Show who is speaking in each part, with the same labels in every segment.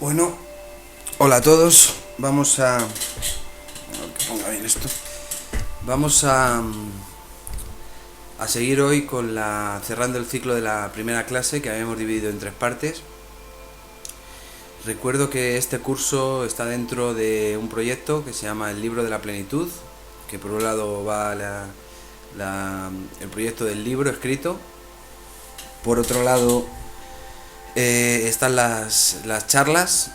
Speaker 1: Bueno, hola a todos. Vamos a... que ponga bien esto. Vamos a seguir hoy con cerrando el ciclo de la primera clase que habíamos dividido en tres partes. Recuerdo que este curso está dentro de un proyecto que se llama El Libro de la Plenitud, que por un lado va el proyecto del libro escrito, por otro lado están las charlas.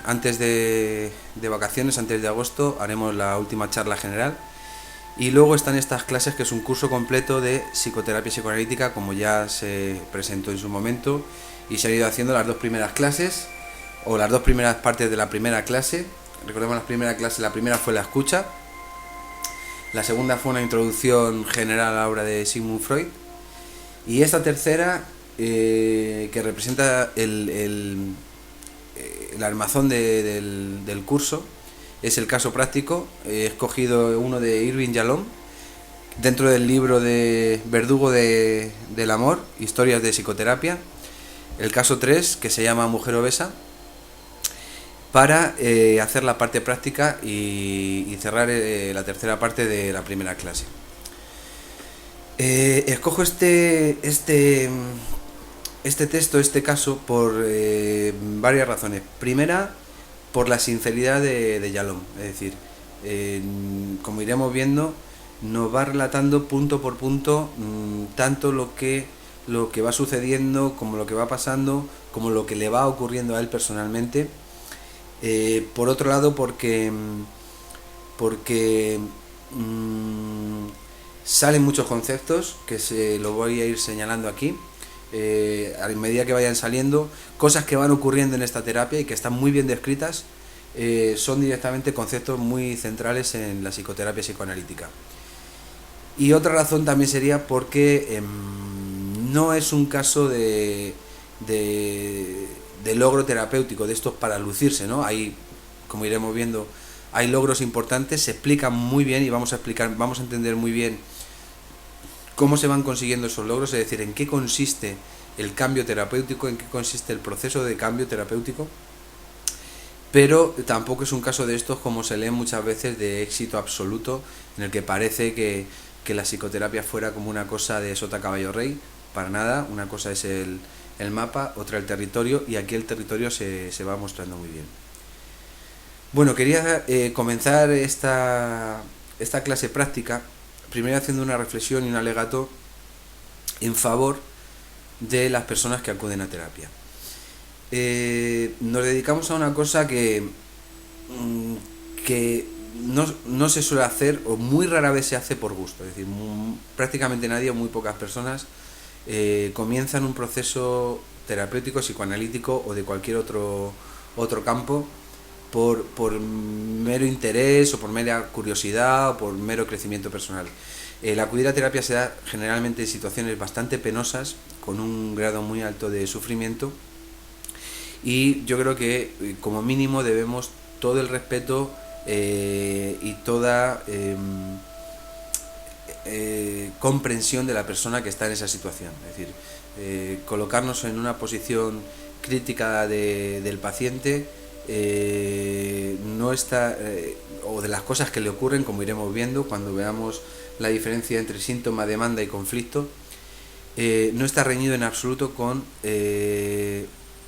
Speaker 1: Antes de vacaciones, antes de agosto, haremos la última charla general. Y luego están estas clases, que es un curso completo de psicoterapia psicoanalítica, como ya se presentó en su momento, y se han ido haciendo las dos primeras clases, o las dos primeras partes de la primera clase. Recordemos la primera clase, la primera fue la escucha, la segunda fue una introducción general a la obra de Sigmund Freud, y esta tercera, que representa el armazón del curso, es el caso práctico. He escogido uno de Irving Yalom, dentro del libro de Verdugo del Amor, Historias de Psicoterapia, el caso 3, que se llama Mujer Obesa, para hacer la parte práctica y cerrar la tercera parte de la primera clase. Escojo este texto, este caso, por varias razones. Primera, por la sinceridad de Yalom. Es decir, como iremos viendo, nos va relatando punto por punto tanto lo que va sucediendo, como lo que va pasando, como lo que le va ocurriendo a él personalmente. Por otro lado, porque salen muchos conceptos que se lo voy a ir señalando aquí. A medida que vayan saliendo, cosas que van ocurriendo en esta terapia y que están muy bien descritas, son directamente conceptos muy centrales en la psicoterapia psicoanalítica. Y otra razón también sería porque no es un caso de logro terapéutico, de estos para lucirse, ¿no? Hay, como iremos viendo, hay logros importantes, se explican muy bien y vamos a entender muy bien cómo se van consiguiendo esos logros, es decir, en qué consiste el cambio terapéutico, en qué consiste el proceso de cambio terapéutico. Pero tampoco es un caso de estos, como se lee muchas veces, de éxito absoluto, en el que parece que la psicoterapia fuera como una cosa de sota caballo rey. Para nada. Una cosa es el mapa, otra el territorio, y aquí el territorio se va mostrando muy bien. Bueno, quería comenzar esta clase práctica primero haciendo una reflexión y un alegato en favor de las personas que acuden a terapia. Nos dedicamos a una cosa que no se suele hacer, o muy rara vez se hace por gusto. Es decir, prácticamente nadie o muy pocas personas comienzan un proceso terapéutico, psicoanalítico o de cualquier otro campo por mero interés, o por mera curiosidad, o por mero crecimiento personal. El acudir a terapia se da generalmente en situaciones bastante penosas, con un grado muy alto de sufrimiento, y yo creo que como mínimo debemos todo el respeto y toda comprensión de la persona que está en esa situación. Es decir, colocarnos en una posición crítica del paciente, no está, o de las cosas que le ocurren, como iremos viendo cuando veamos la diferencia entre síntoma, demanda y conflicto, no está reñido en absoluto con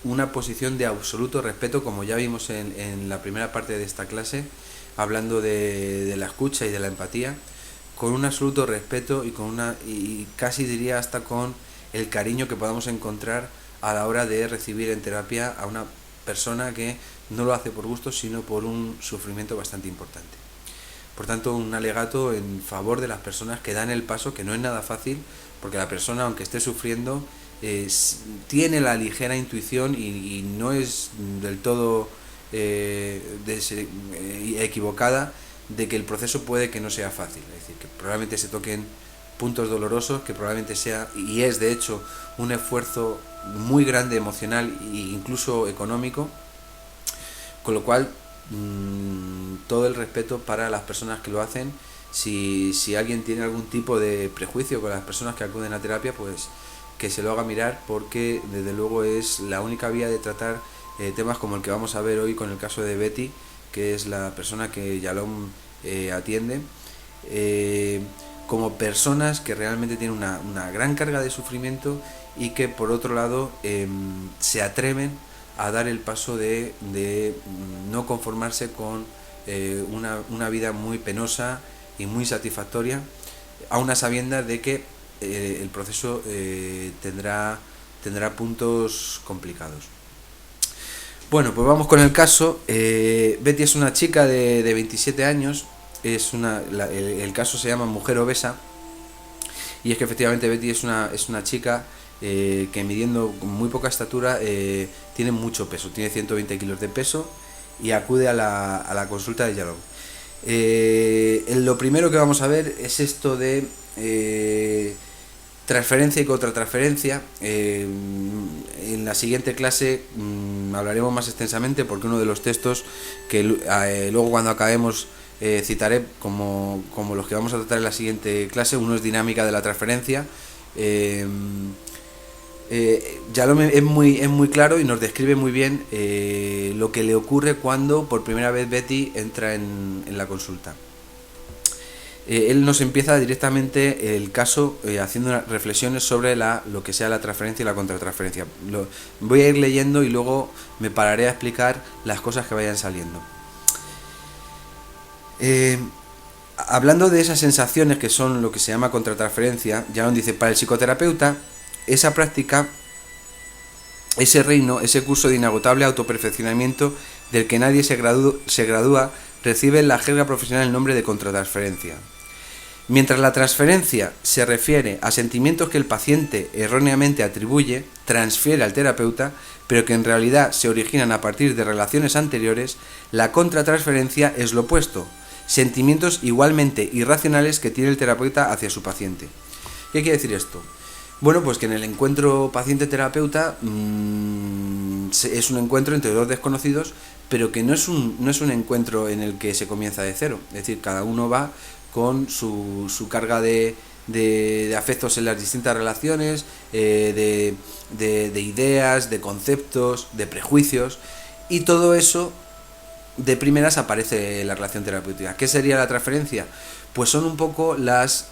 Speaker 1: una posición de absoluto respeto, como ya vimos en la primera parte de esta clase, hablando de la escucha y de la empatía, con un absoluto respeto y casi diría hasta con el cariño que podamos encontrar a la hora de recibir en terapia a una persona que no lo hace por gusto, sino por un sufrimiento bastante importante. Por tanto, un alegato en favor de las personas que dan el paso, que no es nada fácil, porque la persona, aunque esté sufriendo, tiene la ligera intuición y no es del todo equivocada de que el proceso puede que no sea fácil. Es decir, que probablemente se toquen puntos dolorosos, que probablemente sea, y es de hecho, un esfuerzo muy grande emocional e incluso económico, con lo cual todo el respeto para las personas que lo hacen. Si alguien tiene algún tipo de prejuicio con las personas que acuden a terapia, pues que se lo haga mirar, porque desde luego es la única vía de tratar temas como el que vamos a ver hoy con el caso de Betty, que es la persona que Yalom atiende, como personas que realmente tienen una gran carga de sufrimiento y que por otro lado se atreven a dar el paso de no conformarse con una vida muy penosa y muy satisfactoria, a una sabiendas de que el proceso tendrá puntos complicados. Bueno, pues vamos con el caso. Betty es una chica de 27 años. El caso se llama Mujer Obesa. Y es que efectivamente Betty es una chica que, midiendo con muy poca estatura, tiene mucho peso. Tiene 120 kilos de peso y acude a la consulta de Yalom. Lo primero que vamos a ver es esto de transferencia y contratransferencia. En la siguiente clase hablaremos más extensamente, porque uno de los textos que luego cuando acabemos citaré como los que vamos a tratar en la siguiente clase. Uno es dinámica de la transferencia. Yalom es muy claro y nos describe muy bien lo que le ocurre cuando por primera vez Betty entra en la consulta. Él nos empieza directamente el caso haciendo unas reflexiones sobre lo que sea la transferencia y la contratransferencia. Voy a ir leyendo y luego me pararé a explicar las cosas que vayan saliendo. Hablando de esas sensaciones que son lo que se llama contratransferencia, Yalom dice: para el psicoterapeuta, esa práctica, ese reino, ese curso de inagotable autoperfeccionamiento del que nadie se gradúa, recibe en la jerga profesional el nombre de contratransferencia. Mientras la transferencia se refiere a sentimientos que el paciente erróneamente atribuye, transfiere al terapeuta, pero que en realidad se originan a partir de relaciones anteriores, la contratransferencia es lo opuesto: sentimientos igualmente irracionales que tiene el terapeuta hacia su paciente. ¿Qué quiere decir esto? Bueno, pues que en el encuentro paciente-terapeuta es un encuentro entre dos desconocidos, pero que no es un encuentro en el que se comienza de cero. Es decir, cada uno va con su carga de afectos en las distintas relaciones, de ideas, de conceptos, de prejuicios, y todo eso de primeras aparece en la relación terapéutica. ¿Qué sería la transferencia? Pues son un poco las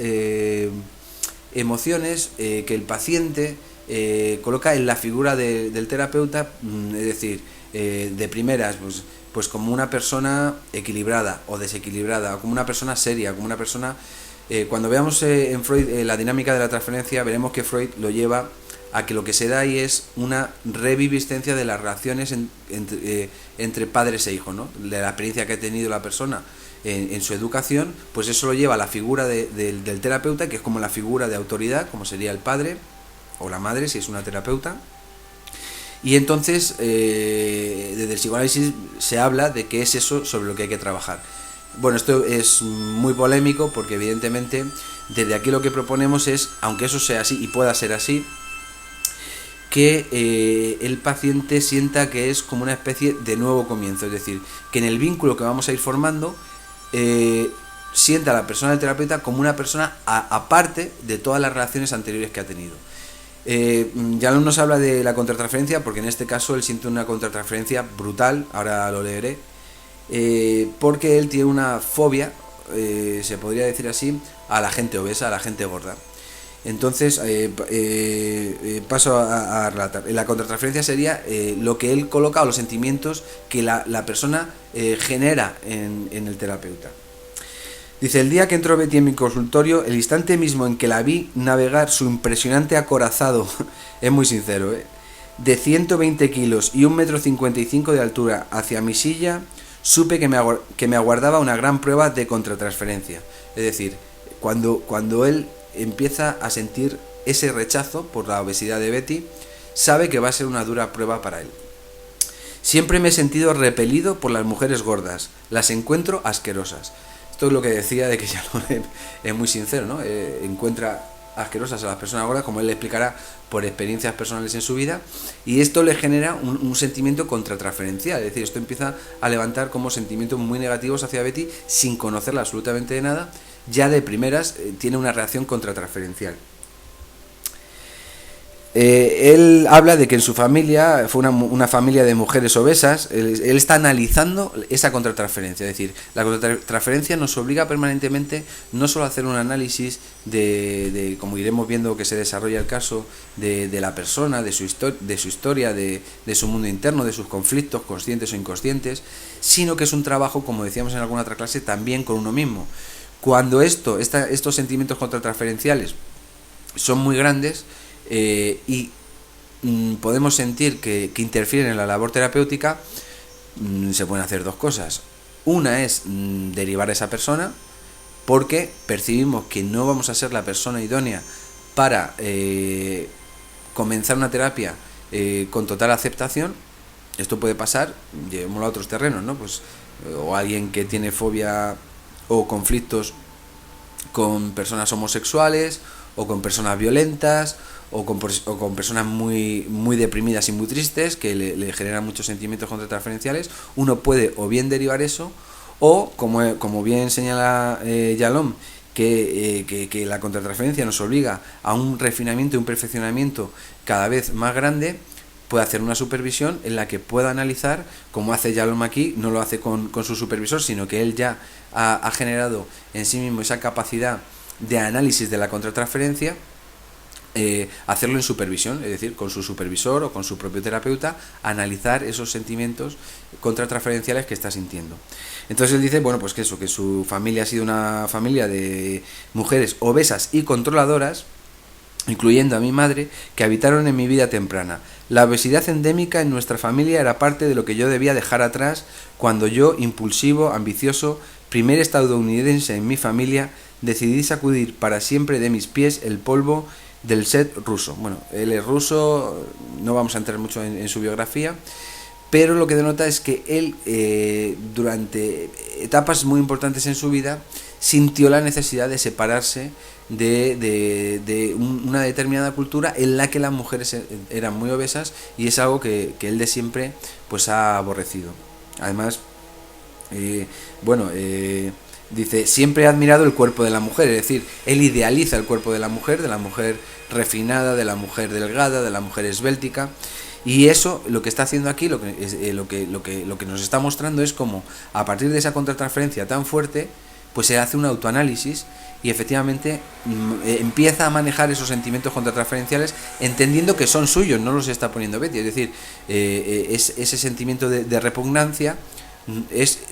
Speaker 1: emociones que el paciente coloca en la figura del terapeuta, es decir, de primeras, pues como una persona equilibrada o desequilibrada, o como una persona seria, como una persona... cuando veamos en Freud la dinámica de la transferencia, veremos que Freud lo lleva a que lo que se da ahí es una reviviscencia de las relaciones entre padres e hijos, ¿no? De la experiencia que ha tenido la persona en su educación, pues eso lo lleva a la figura del terapeuta, que es como la figura de autoridad, como sería el padre o la madre si es una terapeuta. Y entonces desde el psicoanálisis se habla de que es eso sobre lo que hay que trabajar. Bueno, esto es muy polémico porque evidentemente desde aquí lo que proponemos es, aunque eso sea así y pueda ser así, que el paciente sienta que es como una especie de nuevo comienzo, es decir, que en el vínculo que vamos a ir formando sienta a la persona del terapeuta como una persona aparte de todas las relaciones anteriores que ha tenido. Ya no nos habla de la contratransferencia, porque en este caso él siente una contratransferencia brutal, ahora lo leeré, porque él tiene una fobia, se podría decir así, a la gente obesa, a la gente gorda. Entonces paso a relatar. La contratransferencia sería lo que él coloca, o los sentimientos que la persona genera en el terapeuta. Dice: el día que entró Betty en mi consultorio, el instante mismo en que la vi navegar su impresionante acorazado, es muy sincero, de 120 kilos y 1,55 m de altura hacia mi silla, supe que me aguardaba una gran prueba de contratransferencia. Es decir, cuando él empieza a sentir ese rechazo por la obesidad de Betty, sabe que va a ser una dura prueba para él. Siempre me he sentido repelido por las mujeres gordas, las encuentro asquerosas. Esto es lo que decía de que ya no es muy sincero, ¿no? Encuentra asquerosas a las personas gordas, como él le explicará por experiencias personales en su vida, y esto le genera un sentimiento contratransferencial, es decir, esto empieza a levantar como sentimientos muy negativos hacia Betty sin conocerla absolutamente de nada. Ya de primeras tiene una reacción contratransferencial. Él habla de que en su familia fue una familia de mujeres obesas. Él está analizando esa contratransferencia. Es decir, la contratransferencia nos obliga permanentemente no solo a hacer un análisis de como iremos viendo que se desarrolla el caso, de la persona, de su historia, de su mundo interno, de sus conflictos, conscientes o inconscientes, sino que es un trabajo, como decíamos en alguna otra clase, también con uno mismo. Cuando estos sentimientos contratransferenciales son muy grandes, y podemos sentir que interfieren en la labor terapéutica, se pueden hacer dos cosas. Una es derivar a esa persona, porque percibimos que no vamos a ser la persona idónea para comenzar una terapia con total aceptación. Esto puede pasar, llevémoslo a otros terrenos, ¿no? Pues, o alguien que tiene fobia o conflictos con personas homosexuales, o con personas violentas, o con personas muy deprimidas y muy tristes, que le generan muchos sentimientos contratransferenciales. Uno puede o bien derivar eso, o como bien señala Yalom, que la contratransferencia nos obliga a un refinamiento y un perfeccionamiento cada vez más grande. Puede hacer una supervisión en la que pueda analizar, como hace Yalom aquí. No lo hace con su supervisor, sino que él ya ha generado en sí mismo esa capacidad de análisis de la contratransferencia, hacerlo en supervisión, es decir, con su supervisor o con su propio terapeuta, analizar esos sentimientos contratransferenciales que está sintiendo. Entonces él dice, bueno, pues que su familia ha sido una familia de mujeres obesas y controladoras, incluyendo a mi madre, que habitaron en mi vida temprana. La obesidad endémica en nuestra familia era parte de lo que yo debía dejar atrás cuando yo, impulsivo, ambicioso, primer estadounidense en mi familia, decidí sacudir para siempre de mis pies el polvo del set ruso. Bueno, él es ruso, no vamos a entrar mucho en su biografía, pero lo que denota es que él, durante etapas muy importantes en su vida, sintió la necesidad de separarse de una determinada cultura en la que las mujeres eran muy obesas, y es algo que él de siempre pues ha aborrecido. Además, dice, siempre he admirado el cuerpo de la mujer, es decir, él idealiza el cuerpo de la mujer refinada, de la mujer delgada, de la mujer esbéltica, y eso lo que está haciendo aquí, lo que nos está mostrando es cómo a partir de esa contratransferencia tan fuerte, pues se hace un autoanálisis y efectivamente empieza a manejar esos sentimientos contratransferenciales, entendiendo que son suyos, no los está poniendo Betty, es decir, ese sentimiento de repugnancia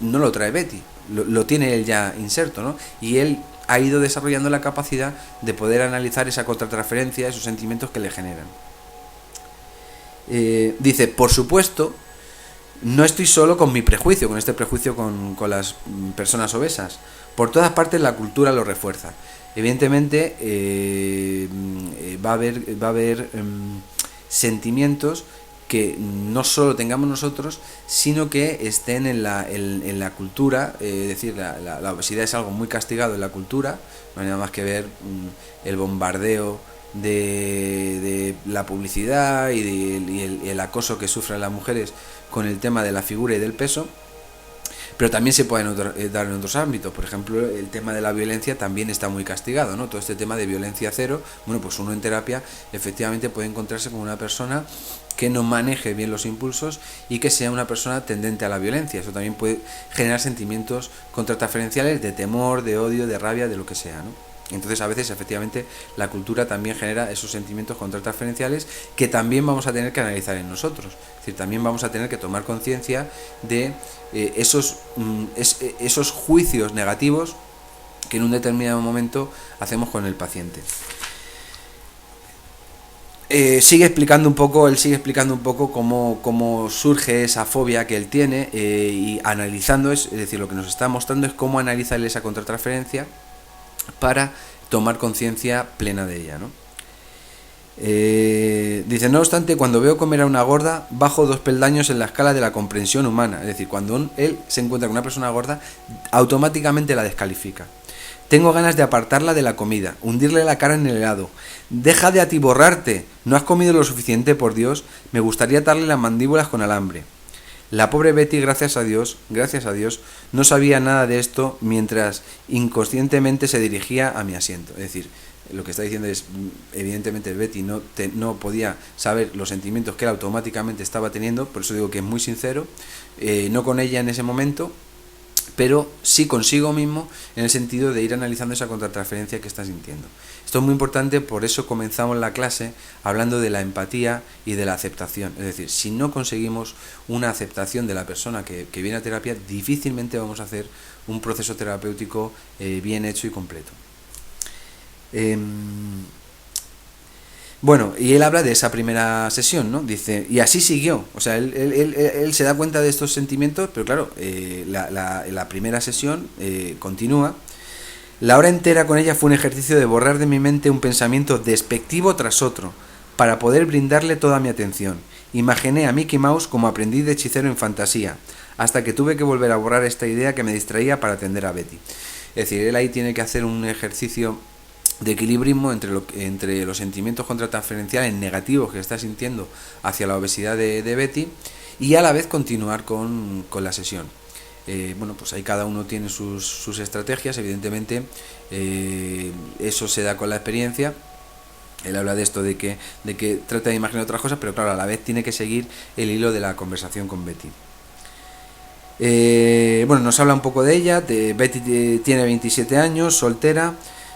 Speaker 1: no lo trae Betty, lo tiene él ya inserto, ¿no? Y él ha ido desarrollando la capacidad de poder analizar esa contratransferencia, esos sentimientos que le generan. Dice, por supuesto, no estoy solo con mi prejuicio, con este prejuicio con las personas obesas. Por todas partes la cultura lo refuerza. Evidentemente va a haber sentimientos que no solo tengamos nosotros, sino que estén en la cultura. Es decir, la obesidad es algo muy castigado en la cultura. No hay nada más que ver el bombardeo de la publicidad y el acoso que sufren las mujeres con el tema de la figura y del peso. Pero también se pueden dar en otros ámbitos. Por ejemplo, el tema de la violencia también está muy castigado, ¿no? Todo este tema de violencia cero. Bueno, pues uno en terapia efectivamente puede encontrarse con una persona que no maneje bien los impulsos y que sea una persona tendente a la violencia. Eso también puede generar sentimientos contratransferenciales de temor, de odio, de rabia, de lo que sea, ¿no? Entonces, a veces, efectivamente, la cultura también genera esos sentimientos contratransferenciales que también vamos a tener que analizar en nosotros. Es decir, también vamos a tener que tomar conciencia de esos juicios negativos que en un determinado momento hacemos con el paciente. Él sigue explicando un poco cómo surge esa fobia que él tiene, y analizando, es decir, lo que nos está mostrando es cómo analizar esa contratransferencia para tomar conciencia plena de ella, ¿no? Dice, no obstante, cuando veo comer a una gorda, bajo 2 peldaños en la escala de la comprensión humana. Es decir, cuando él se encuentra con una persona gorda, automáticamente la descalifica. Tengo ganas de apartarla de la comida, hundirle la cara en el helado. Deja de atiborrarte, ¿no has comido lo suficiente, por Dios? Me gustaría atarle las mandíbulas con alambre. La pobre Betty, gracias a Dios, no sabía nada de esto mientras inconscientemente se dirigía a mi asiento. Es decir, lo que está diciendo es, evidentemente Betty no podía saber los sentimientos que él automáticamente estaba teniendo, por eso digo que es muy sincero, no con ella en ese momento, pero sí consigo mismo en el sentido de ir analizando esa contratransferencia que está sintiendo. Esto es muy importante, por eso comenzamos la clase hablando de la empatía y de la aceptación. Es decir, si no conseguimos una aceptación de la persona que viene a terapia, difícilmente vamos a hacer un proceso terapéutico bien hecho y completo. Bueno, y él habla de esa primera sesión, ¿no? Dice, y así siguió. O sea, él se da cuenta de estos sentimientos, pero claro, la primera sesión continúa. La hora entera con ella fue un ejercicio de borrar de mi mente un pensamiento despectivo tras otro, para poder brindarle toda mi atención. Imaginé a Mickey Mouse como aprendiz de hechicero en fantasía, hasta que tuve que volver a borrar esta idea que me distraía para atender a Betty. Es decir, él ahí tiene que hacer un ejercicio de equilibrismo entre los sentimientos contratransferenciales negativos que está sintiendo hacia la obesidad de Betty y a la vez continuar con la sesión. Bueno, pues ahí cada uno tiene sus estrategias, evidentemente eso se da con la experiencia. Él habla de esto, de que trata de imaginar otras cosas, pero claro, a la vez tiene que seguir el hilo de la conversación con Betty. Bueno, nos habla un poco de ella. Betty tiene 27 años, soltera.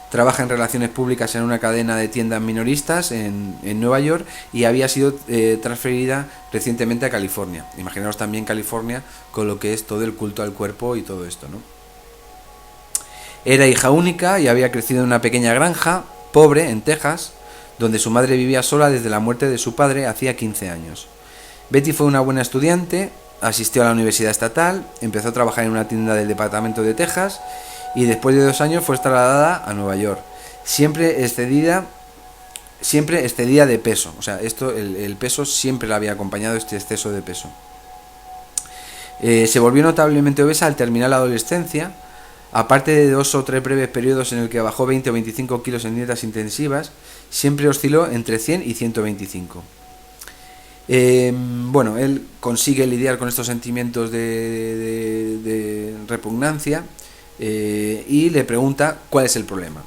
Speaker 1: Trabaja en relaciones públicas en una cadena de tiendas minoristas en Nueva York y había sido transferida recientemente a California. Imaginaos también California con lo que es todo el culto al cuerpo y todo esto, ¿no? Era hija única y había crecido en una pequeña granja, pobre, en Texas, donde su madre vivía sola desde la muerte de su padre hacía 15 años. Betty fue una buena estudiante, asistió a la universidad estatal, empezó a trabajar en una tienda del departamento de Texas y después de 2 años fue trasladada a Nueva York, siempre excedida de peso. O sea, el peso siempre la había acompañado, este exceso de peso. Se volvió notablemente obesa al terminar la adolescencia, aparte de 2 o 3 breves periodos en el que bajó 20 o 25 kilos en dietas intensivas, siempre osciló entre 100 y 125. Bueno, él consigue lidiar con estos sentimientos de repugnancia, y le pregunta cuál es el problema.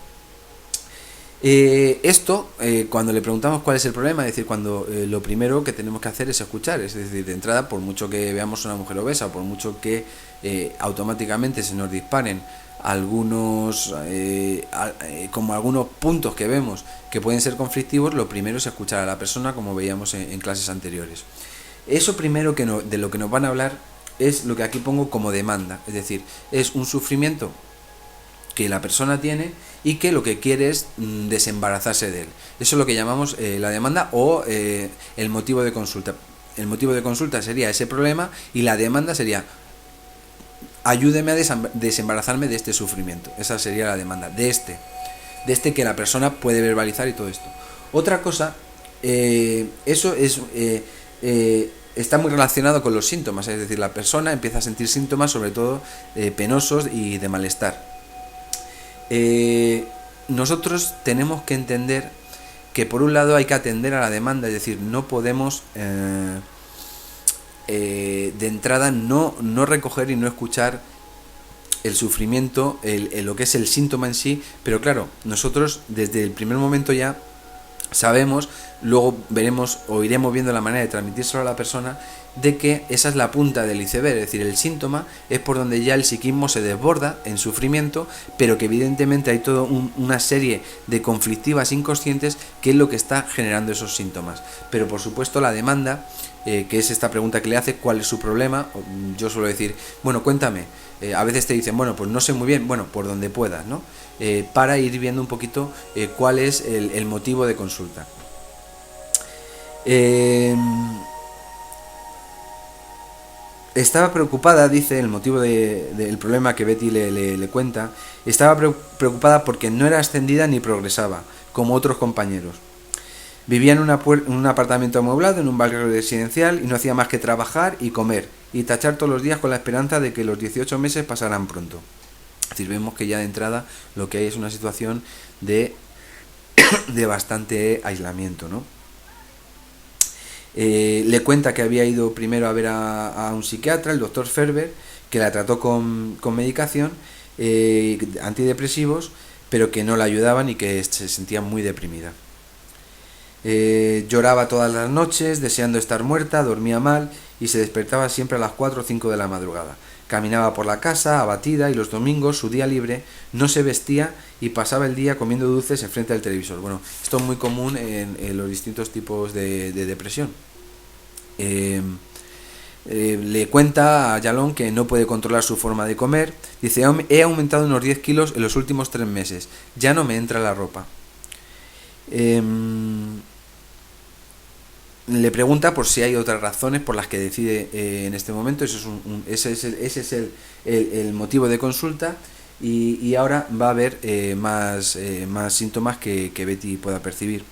Speaker 1: Cuando le preguntamos cuál es el problema, es decir, cuando lo primero que tenemos que hacer es escuchar, es decir, de entrada, por mucho que veamos una mujer obesa, por mucho que automáticamente se nos disparen algunos puntos que vemos que pueden ser conflictivos, lo primero es escuchar a la persona, como veíamos en clases anteriores. Eso primero de lo que nos van a hablar es lo que aquí pongo como demanda, es decir, es un sufrimiento que la persona tiene y que lo que quiere es desembarazarse de él. Eso es lo que llamamos la demanda o el motivo de consulta. El motivo de consulta sería ese problema y la demanda sería: ayúdeme a desembarazarme de este sufrimiento. Esa sería la demanda, de este que la persona puede verbalizar y todo esto. Otra cosa, eso es... está muy relacionado con los síntomas, es decir, la persona empieza a sentir síntomas, sobre todo penosos y de malestar. Nosotros tenemos que entender que por un lado hay que atender a la demanda, es decir, no podemos de entrada no recoger y no escuchar el sufrimiento, lo que es el síntoma en sí, pero claro, nosotros desde el primer momento ya sabemos, luego veremos o iremos viendo la manera de transmitírselo a la persona, de que esa es la punta del iceberg, es decir, el síntoma es por donde ya el psiquismo se desborda en sufrimiento, pero que evidentemente hay toda una serie de conflictivas inconscientes que es lo que está generando esos síntomas. Pero por supuesto la demanda, que es esta pregunta que le hace, ¿cuál es su problema? Yo suelo decir, bueno, cuéntame. A veces te dicen, bueno, pues no sé muy bien, bueno, por donde puedas, ¿no? Para ir viendo un poquito cuál es el motivo de consulta. Estaba preocupada, dice, el motivo del problema que Betty le cuenta, estaba preocupada porque no era ascendida ni progresaba, como otros compañeros. Vivía en un apartamento amueblado, en un barrio residencial, y no hacía más que trabajar y comer, y tachar todos los días con la esperanza de que los 18 meses pasaran pronto. Es decir, vemos que ya de entrada lo que hay es una situación de bastante aislamiento, ¿no? Le cuenta que había ido primero a ver a un psiquiatra, el doctor Ferber, que la trató con medicación, antidepresivos, pero que no la ayudaban y que se sentía muy deprimida. Lloraba todas las noches, deseando estar muerta, dormía mal y se despertaba siempre a las 4 o 5 de la madrugada. Caminaba por la casa, abatida, y los domingos, su día libre, no se vestía y pasaba el día comiendo dulces enfrente del televisor. Bueno, esto es muy común en los distintos tipos de depresión. Le cuenta a Yalom que no puede controlar su forma de comer. Dice: he aumentado unos 10 kilos en los últimos 3 meses, ya no me entra la ropa. Le pregunta por si hay otras razones por las que decide en este momento. Ese es el motivo de consulta, y ahora va a haber más síntomas que Betty pueda percibir.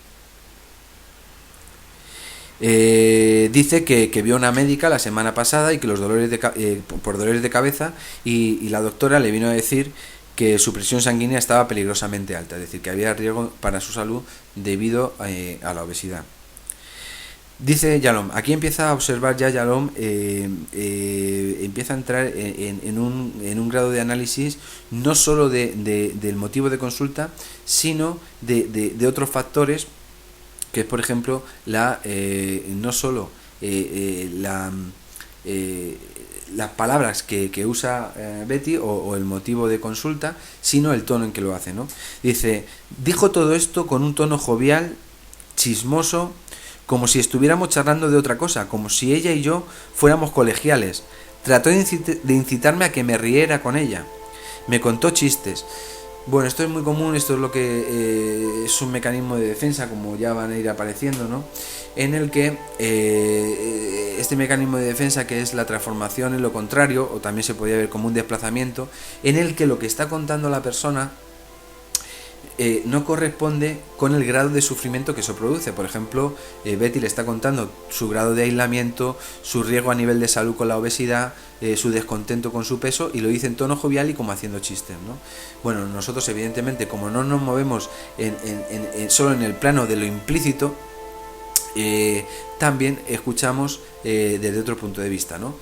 Speaker 1: Dice que vio una médica la semana pasada y que los dolores por dolores de cabeza, y la doctora le vino a decir que su presión sanguínea estaba peligrosamente alta, es decir, que había riesgo para su salud debido a la obesidad. Dice Yalom, aquí empieza a observar ya Yalom, empieza a entrar en un grado de análisis no solo del motivo de consulta, sino de otros factores, que es, por ejemplo, no solo las palabras que usa Betty o el motivo de consulta, sino el tono en que lo hace, ¿no? Dice: dijo todo esto con un tono jovial, chismoso, como si estuviéramos charlando de otra cosa, como si ella y yo fuéramos colegiales. Trató de incitarme a que me riera con ella. Me contó chistes. Bueno, esto es muy común, esto es lo que es un mecanismo de defensa, como ya van a ir apareciendo, ¿no? En el que este mecanismo de defensa, que es la transformación en lo contrario, o también se podría ver como un desplazamiento, en el que lo que está contando la persona no corresponde con el grado de sufrimiento que eso produce. Por ejemplo, Betty le está contando su grado de aislamiento, su riesgo a nivel de salud con la obesidad, su descontento con su peso, y lo dice en tono jovial y como haciendo chistes, ¿no? Bueno, nosotros evidentemente, como no nos movemos solo en el plano de lo implícito, también escuchamos desde otro punto de vista, ¿no?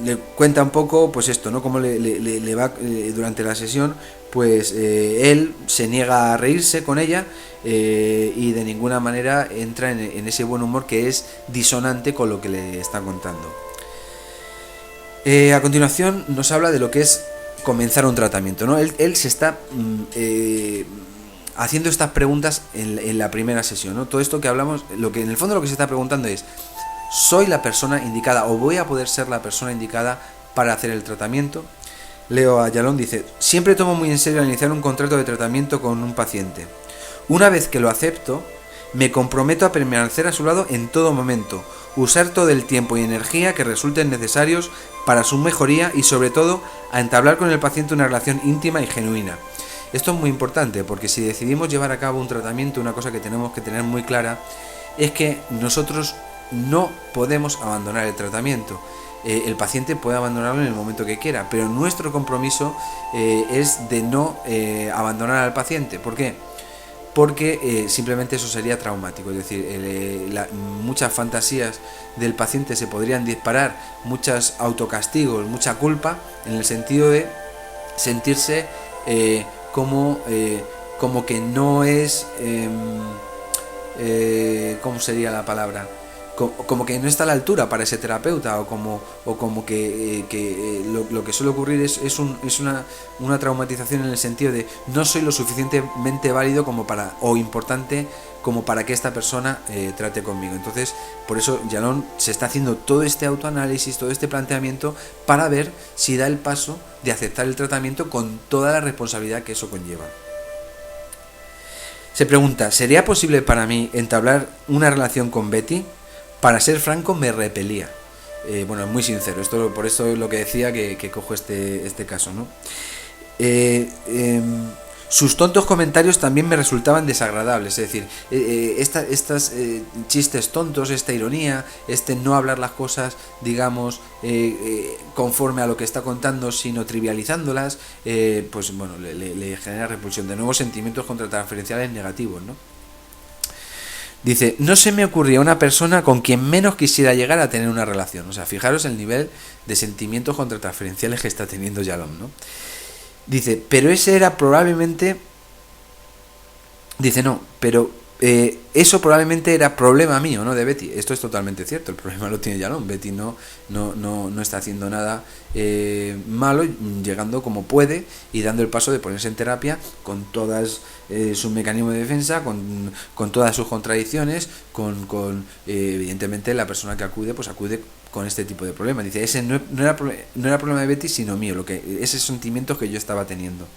Speaker 1: Le cuenta un poco, pues esto, ¿no? Cómo le va durante la sesión, pues él se niega a reírse con ella, y de ninguna manera entra en ese buen humor que es disonante con lo que le está contando. A continuación nos habla de lo que es comenzar un tratamiento, ¿no? Él se está haciendo estas preguntas en la primera sesión, ¿no? Todo esto que hablamos, lo que en el fondo lo que se está preguntando es: ¿soy la persona indicada o voy a poder ser la persona indicada para hacer el tratamiento? Leo a Yalom, dice: siempre tomo muy en serio al iniciar un contrato de tratamiento con un paciente. Una vez que lo acepto, me comprometo a permanecer a su lado en todo momento, usar todo el tiempo y energía que resulten necesarios para su mejoría, y sobre todo a entablar con el paciente una relación íntima y genuina. Esto es muy importante, porque si decidimos llevar a cabo un tratamiento, una cosa que tenemos que tener muy clara es que nosotros no podemos abandonar el tratamiento. El paciente puede abandonarlo en el momento que quiera, pero nuestro compromiso es de no abandonar al paciente. ¿Por qué? Porque simplemente eso sería traumático. Es decir, muchas fantasías del paciente se podrían disparar, muchos autocastigos, mucha culpa, en el sentido de sentirse como que no es... ¿cómo sería la palabra? Como que no está a la altura para ese terapeuta, o como que lo que suele ocurrir es una traumatización, en el sentido de no soy lo suficientemente válido o importante como para que esta persona trate conmigo. Entonces, por eso Yalom se está haciendo todo este autoanálisis, todo este planteamiento, para ver si da el paso de aceptar el tratamiento con toda la responsabilidad que eso conlleva. Se pregunta: ¿sería posible para mí entablar una relación con Betty? Para ser franco, me repelía. Bueno, muy sincero. Por eso es lo que decía que cojo este caso, ¿no? Sus tontos comentarios también me resultaban desagradables. Es decir, estas chistes tontos, esta ironía, no hablar las cosas, digamos, conforme a lo que está contando, sino trivializándolas, pues bueno, le genera repulsión. De nuevo, sentimientos contratransferenciales negativos, ¿no? Dice, no se me ocurría una persona con quien menos quisiera llegar a tener una relación. O sea, fijaros el nivel de sentimientos contratransferenciales que está teniendo Yalom, ¿no? Dice, pero ese era probablemente... Dice, no, pero eso probablemente era problema mío, no de Betty. Esto es totalmente cierto, el problema lo tiene Yalom. Betty no está haciendo nada malo, llegando como puede y dando el paso de ponerse en terapia con todas sus mecanismos de defensa, con todas sus contradicciones, evidentemente la persona que acude, pues acude con este tipo de problemas. Dice, ese no era problema de Betty, sino mío, esos sentimientos que yo estaba teniendo.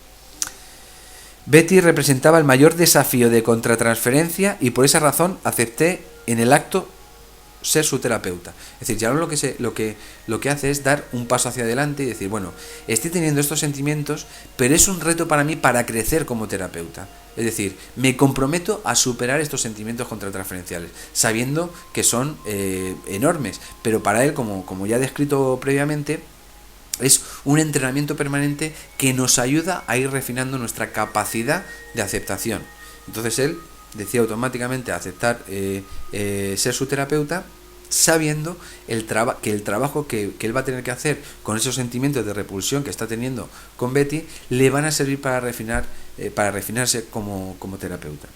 Speaker 1: Betty representaba el mayor desafío de contratransferencia y por esa razón acepté en el acto ser su terapeuta. Es decir, Yalom lo que hace es dar un paso hacia adelante y decir, bueno, estoy teniendo estos sentimientos, pero es un reto para mí para crecer como terapeuta. Es decir, me comprometo a superar estos sentimientos contratransferenciales, sabiendo que son enormes, pero para él, como ya he descrito previamente, es un entrenamiento permanente que nos ayuda a ir refinando nuestra capacidad de aceptación. Entonces él decide automáticamente aceptar ser su terapeuta, sabiendo que el trabajo que él va a tener que hacer con esos sentimientos de repulsión que está teniendo con Betty le van a servir para refinarse como terapeuta.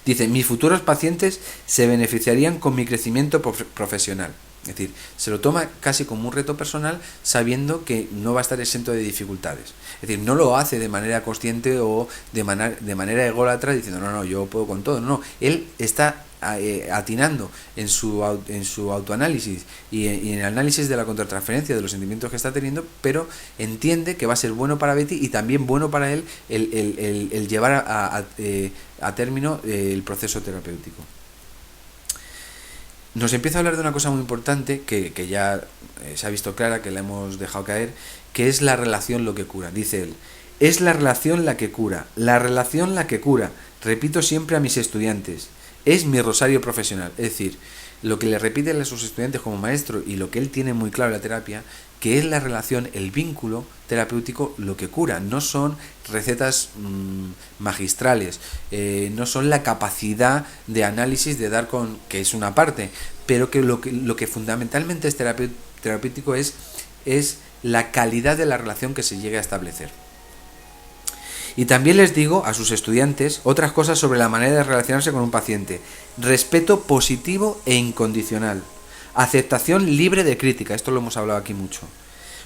Speaker 1: Dice, mis futuros pacientes se beneficiarían con mi crecimiento profesional. Es decir, se lo toma casi como un reto personal, sabiendo que no va a estar exento de dificultades. Es decir, no lo hace de manera consciente o de manera ególatra, diciendo, no, yo puedo con todo. No, él está atinando en su autoanálisis y en el análisis de la contratransferencia de los sentimientos que está teniendo, pero entiende que va a ser bueno para Betty y también bueno para él el llevar a término el proceso terapéutico. Nos empieza a hablar de una cosa muy importante que ya se ha visto clara, que la hemos dejado caer, que es la relación lo que cura. Dice él, es la relación la que cura, la relación la que cura. Repito siempre a mis estudiantes, es mi rosario profesional. Es decir, lo que le repite a sus estudiantes como maestro y lo que él tiene muy claro en la terapia, que es la relación, el vínculo terapéutico lo que cura. No son recetas magistrales, no son la capacidad de análisis de dar con, que es una parte, pero que lo que fundamentalmente es terapéutico es la calidad de la relación que se llegue a establecer. Y también les digo a sus estudiantes otras cosas sobre la manera de relacionarse con un paciente. Respeto positivo e incondicional. Aceptación libre de crítica, esto lo hemos hablado aquí mucho.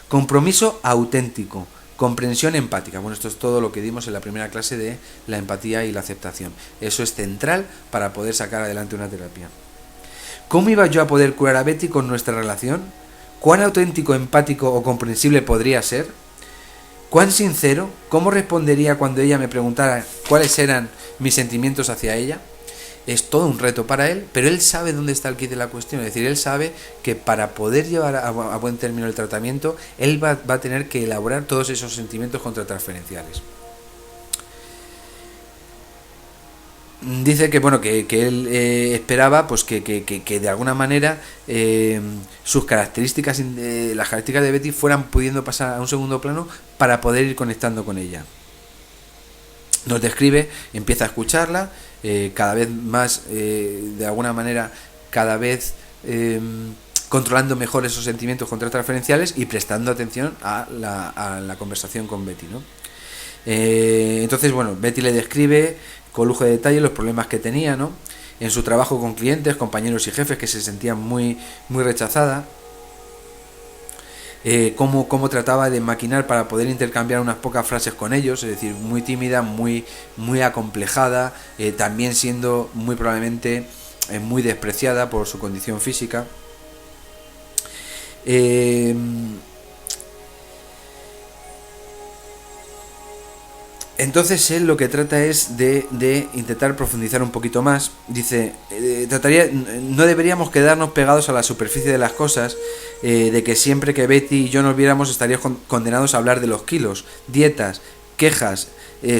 Speaker 1: Compromiso auténtico. Comprensión empática. Bueno, esto es todo lo que dimos en la primera clase de la empatía y la aceptación. Eso es central para poder sacar adelante una terapia. ¿Cómo iba yo a poder curar a Betty con nuestra relación? ¿Cuán auténtico, empático o comprensible podría ser? ¿Cuán sincero? ¿Cómo respondería cuando ella me preguntara cuáles eran mis sentimientos hacia ella? Es todo un reto para él, pero él sabe dónde está el quid de la cuestión. Es decir, él sabe que para poder llevar a buen término el tratamiento, él va a tener que elaborar todos esos sentimientos contratransferenciales. Dice que bueno que él esperaba pues que de alguna manera sus características, las características de Betty fueran pudiendo pasar a un segundo plano para poder ir conectando con ella. Nos describe, empieza a escucharla cada vez más, de alguna manera, cada vez controlando mejor esos sentimientos contratransferenciales y prestando atención a la conversación con Betty, ¿no? Entonces, bueno, Betty le describe con lujo de detalle los problemas que tenía, ¿no? En su trabajo con clientes, compañeros y jefes, que se sentían muy rechazada. Cómo trataba de maquinar para poder intercambiar unas pocas frases con ellos, es decir, muy tímida, muy acomplejada, también siendo muy probablemente muy despreciada por su condición física. Entonces él lo que trata es de intentar profundizar un poquito más. Dice, no deberíamos quedarnos pegados a la superficie de las cosas, de que siempre que Betty y yo nos viéramos estaríamos condenados a hablar de los kilos, dietas, quejas,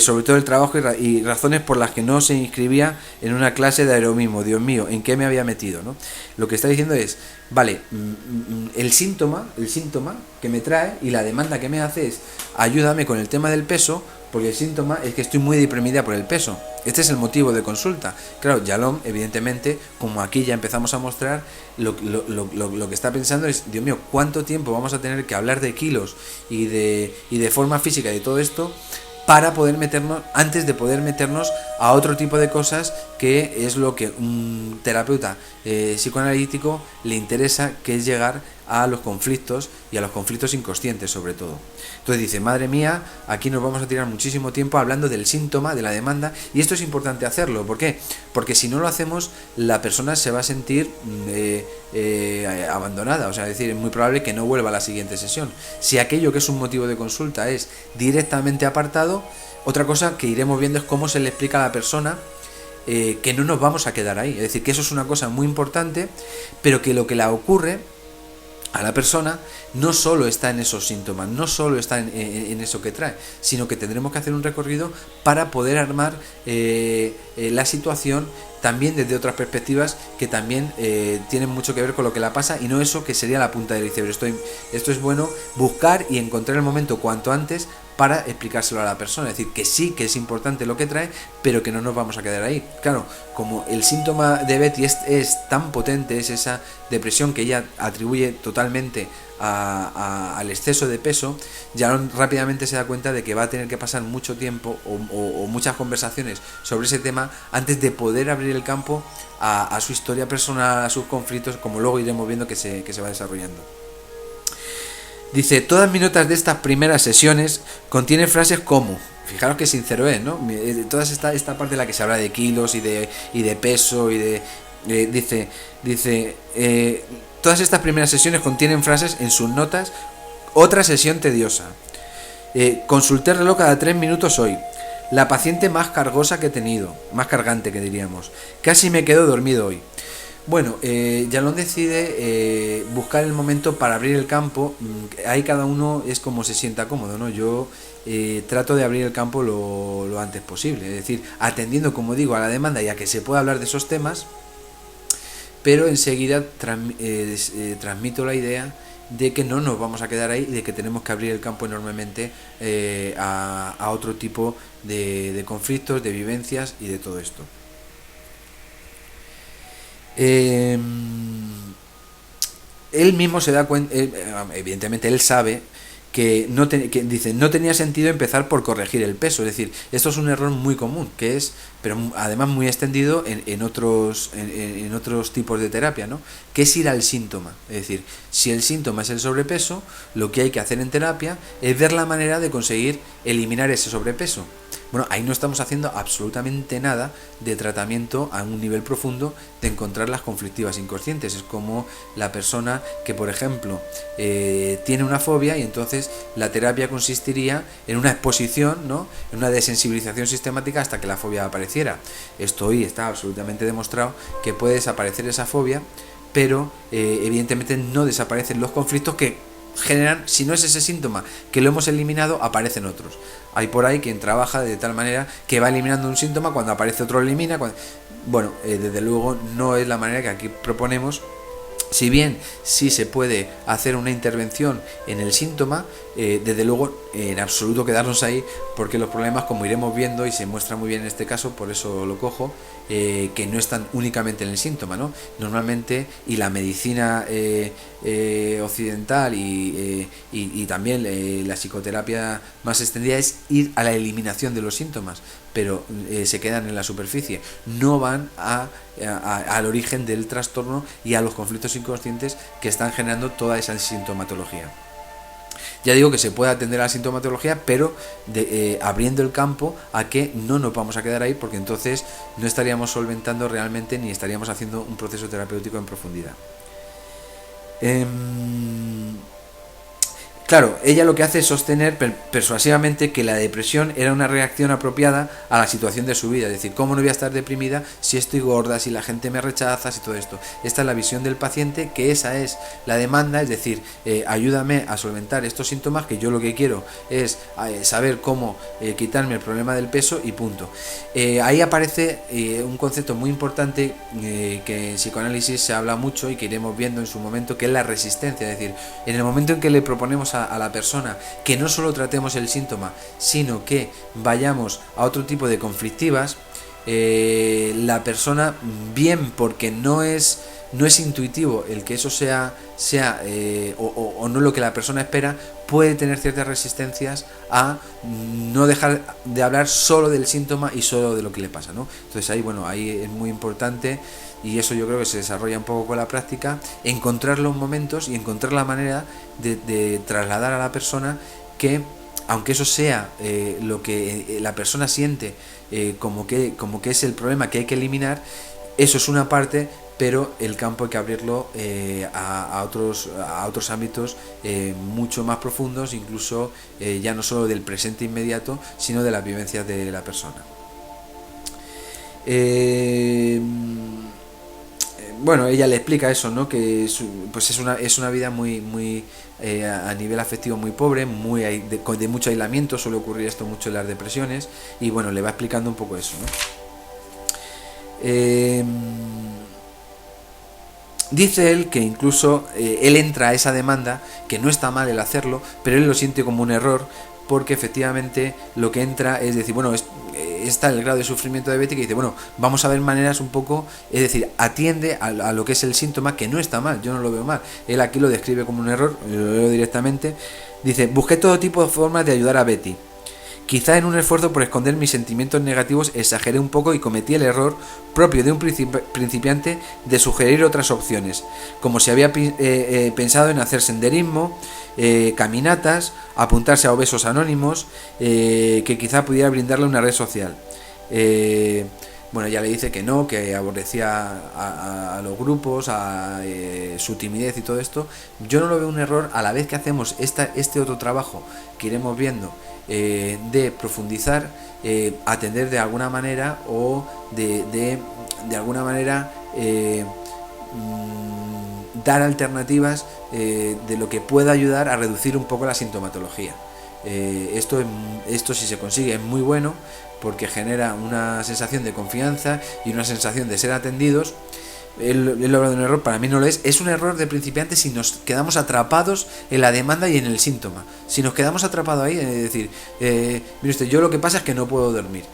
Speaker 1: sobre todo el trabajo y razones por las que no se inscribía en una clase de aeromismo. Dios mío, ¿en qué me había metido, ¿no? Lo que está diciendo es, vale, el síntoma que me trae y la demanda que me hace es, ayúdame con el tema del peso, porque el síntoma es que estoy muy deprimida por el peso. Este es el motivo de consulta. Claro, Yalom, evidentemente, como aquí ya empezamos a mostrar, lo que está pensando es, Dios mío, ¿cuánto tiempo vamos a tener que hablar de kilos y de forma física y de todo esto para poder meternos, antes de poder meternos a otro tipo de cosas, que es lo que un terapeuta psicoanalítico le interesa, que es llegar a los conflictos y a los conflictos inconscientes sobre todo. Entonces dice, madre mía, aquí nos vamos a tirar muchísimo tiempo hablando del síntoma, de la demanda, y esto es importante hacerlo. ¿Por qué? Porque si no lo hacemos, la persona se va a sentir abandonada, o sea, es decir, es muy probable que no vuelva a la siguiente sesión. Si aquello que es un motivo de consulta es directamente apartado, otra cosa que iremos viendo es cómo se le explica a la persona que no nos vamos a quedar ahí. Es decir, que eso es una cosa muy importante, pero que lo que le ocurre a la persona no solo está en esos síntomas, no solo está en eso que trae, sino que tendremos que hacer un recorrido para poder armar la situación también desde otras perspectivas que también tienen mucho que ver con lo que la pasa, y no eso que sería la punta del iceberg. Esto es bueno buscar y encontrar el momento cuanto antes para explicárselo a la persona, es decir, que sí que es importante lo que trae, pero que no nos vamos a quedar ahí. Claro, como el síntoma de Betty es tan potente, es esa depresión que ella atribuye totalmente al exceso de peso, ya rápidamente se da cuenta de que va a tener que pasar mucho tiempo o muchas conversaciones sobre ese tema antes de poder abrir el campo a su historia personal, a sus conflictos, como luego iremos viendo que se va desarrollando. Dice, todas mis notas de estas primeras sesiones contienen frases como, fijaros que sincero es, ¿no? Toda esta parte en la que se habla de kilos y de peso y de... dice todas estas primeras sesiones contienen frases en sus notas. Otra sesión tediosa. Consulté el reloj cada 3 minutos hoy. La paciente más cargosa que he tenido, más cargante que diríamos. Casi me quedo dormido hoy. Bueno, Yalom decide buscar el momento para abrir el campo. Ahí cada uno es como se sienta cómodo, ¿no? Yo trato de abrir el campo lo antes posible, es decir, atendiendo, como digo, a la demanda y a que se pueda hablar de esos temas, pero enseguida transmito la idea de que no nos vamos a quedar ahí y de que tenemos que abrir el campo enormemente a otro tipo de conflictos, de vivencias y de todo esto. Él mismo se da cuenta, evidentemente él sabe que no tenía sentido empezar por corregir el peso, es decir, esto es un error muy común, que es, pero además muy extendido en otros tipos de terapia, ¿no? Que es ir al síntoma, es decir, si el síntoma es el sobrepeso, lo que hay que hacer en terapia es ver la manera de conseguir eliminar ese sobrepeso. Bueno, ahí no estamos haciendo absolutamente nada de tratamiento a un nivel profundo de encontrar las conflictivas inconscientes. Es como la persona que, por ejemplo, tiene una fobia y entonces la terapia consistiría en una exposición, ¿no? En una desensibilización sistemática hasta que la fobia apareciera. Esto hoy está absolutamente demostrado que puede desaparecer esa fobia, pero evidentemente no desaparecen los conflictos que generan, si no es ese síntoma que lo hemos eliminado, aparecen otros. Hay por ahí quien trabaja de tal manera que va eliminando un síntoma, cuando aparece otro lo elimina. Bueno, desde luego no es la manera que aquí proponemos. Si bien sí se puede hacer una intervención en el síntoma, desde luego en absoluto quedarnos ahí, porque los problemas, como iremos viendo y se muestra muy bien en este caso, por eso lo cojo, que no están únicamente en el síntoma, ¿no? Normalmente, y la medicina occidental y también la psicoterapia más extendida es ir a la eliminación de los síntomas, pero se quedan en la superficie, no van al origen del trastorno y a los conflictos inconscientes que están generando toda esa sintomatología. Ya digo que se puede atender a la sintomatología, pero abriendo el campo a que no nos vamos a quedar ahí, porque entonces no estaríamos solventando realmente ni estaríamos haciendo un proceso terapéutico en profundidad. Claro, ella lo que hace es sostener persuasivamente que la depresión era una reacción apropiada a la situación de su vida. Es decir, ¿cómo no voy a estar deprimida si estoy gorda, si la gente me rechaza, si todo esto? Esta es la visión del paciente, que esa es la demanda, es decir, ayúdame a solventar estos síntomas, que yo lo que quiero es saber cómo quitarme el problema del peso y punto. Ahí aparece un concepto muy importante que en psicoanálisis se habla mucho y que iremos viendo en su momento, que es la resistencia. Es decir, en el momento en que le proponemos a la persona que no solo tratemos el síntoma, sino que vayamos a otro tipo de conflictivas, la persona, bien porque no es intuitivo el que eso sea o no lo que la persona espera, puede tener ciertas resistencias a no dejar de hablar solo del síntoma y solo de lo que le pasa, ¿no? Entonces ahí es muy importante, y eso yo creo que se desarrolla un poco con la práctica, encontrar los momentos y encontrar la manera de trasladar a la persona que, aunque eso sea lo que la persona siente como que es el problema que hay que eliminar, eso es una parte, pero el campo hay que abrirlo a otros ámbitos mucho más profundos, incluso ya no solo del presente inmediato, sino de las vivencias de la persona. Bueno, ella le explica eso, ¿no? Que es una vida muy a nivel afectivo muy pobre, de mucho aislamiento. Suele ocurrir esto mucho en las depresiones, y bueno, le va explicando un poco eso, ¿no? Dice él que incluso él entra a esa demanda, que no está mal el hacerlo, pero él lo siente como un error, porque efectivamente lo que entra es decir, bueno, está el grado de sufrimiento de Betty, que dice, bueno, vamos a ver maneras un poco, es decir, atiende a lo que es el síntoma, que no está mal, yo no lo veo mal. Él aquí lo describe como un error, lo leo directamente. Dice, busqué todo tipo de formas de ayudar a Betty. Quizá en un esfuerzo por esconder mis sentimientos negativos exageré un poco y cometí el error propio de un principiante de sugerir otras opciones, como si había pensado en hacer senderismo, caminatas, apuntarse a obesos anónimos, que quizá pudiera brindarle una red social. Bueno, ella le dice que no, que aborrecía a los grupos, a su timidez y todo esto. Yo no lo veo un error, a la vez que hacemos este otro trabajo que iremos viendo, de profundizar, atender de alguna manera, o de alguna manera dar alternativas de lo que pueda ayudar a reducir un poco la sintomatología. Esto si se consigue es muy bueno, porque genera una sensación de confianza y una sensación de ser atendidos. Él habla de un error, para mí no lo es un error de principiante si nos quedamos atrapados en la demanda y en el síntoma. Si nos quedamos atrapados ahí, es decir, mire usted, yo lo que pasa es que no puedo dormir.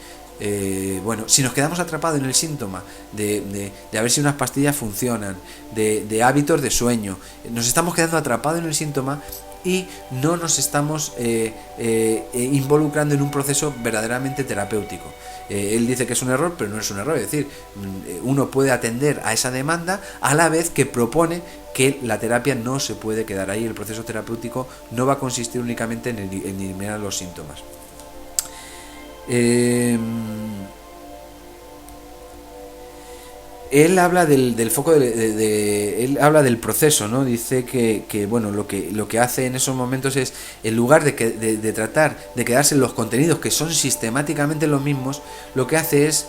Speaker 1: Bueno, si nos quedamos atrapados en el síntoma de a ver si unas pastillas funcionan, de hábitos de sueño, nos estamos quedando atrapados en el síntoma y no nos estamos involucrando en un proceso verdaderamente terapéutico. Él dice que es un error, pero no es un error, es decir, uno puede atender a esa demanda a la vez que propone que la terapia no se puede quedar ahí. El proceso terapéutico no va a consistir únicamente en eliminar los síntomas. Él habla del foco él habla del proceso, ¿no? Dice que bueno, lo que hace en esos momentos es, en lugar de tratar de quedarse en los contenidos que son sistemáticamente los mismos, lo que hace es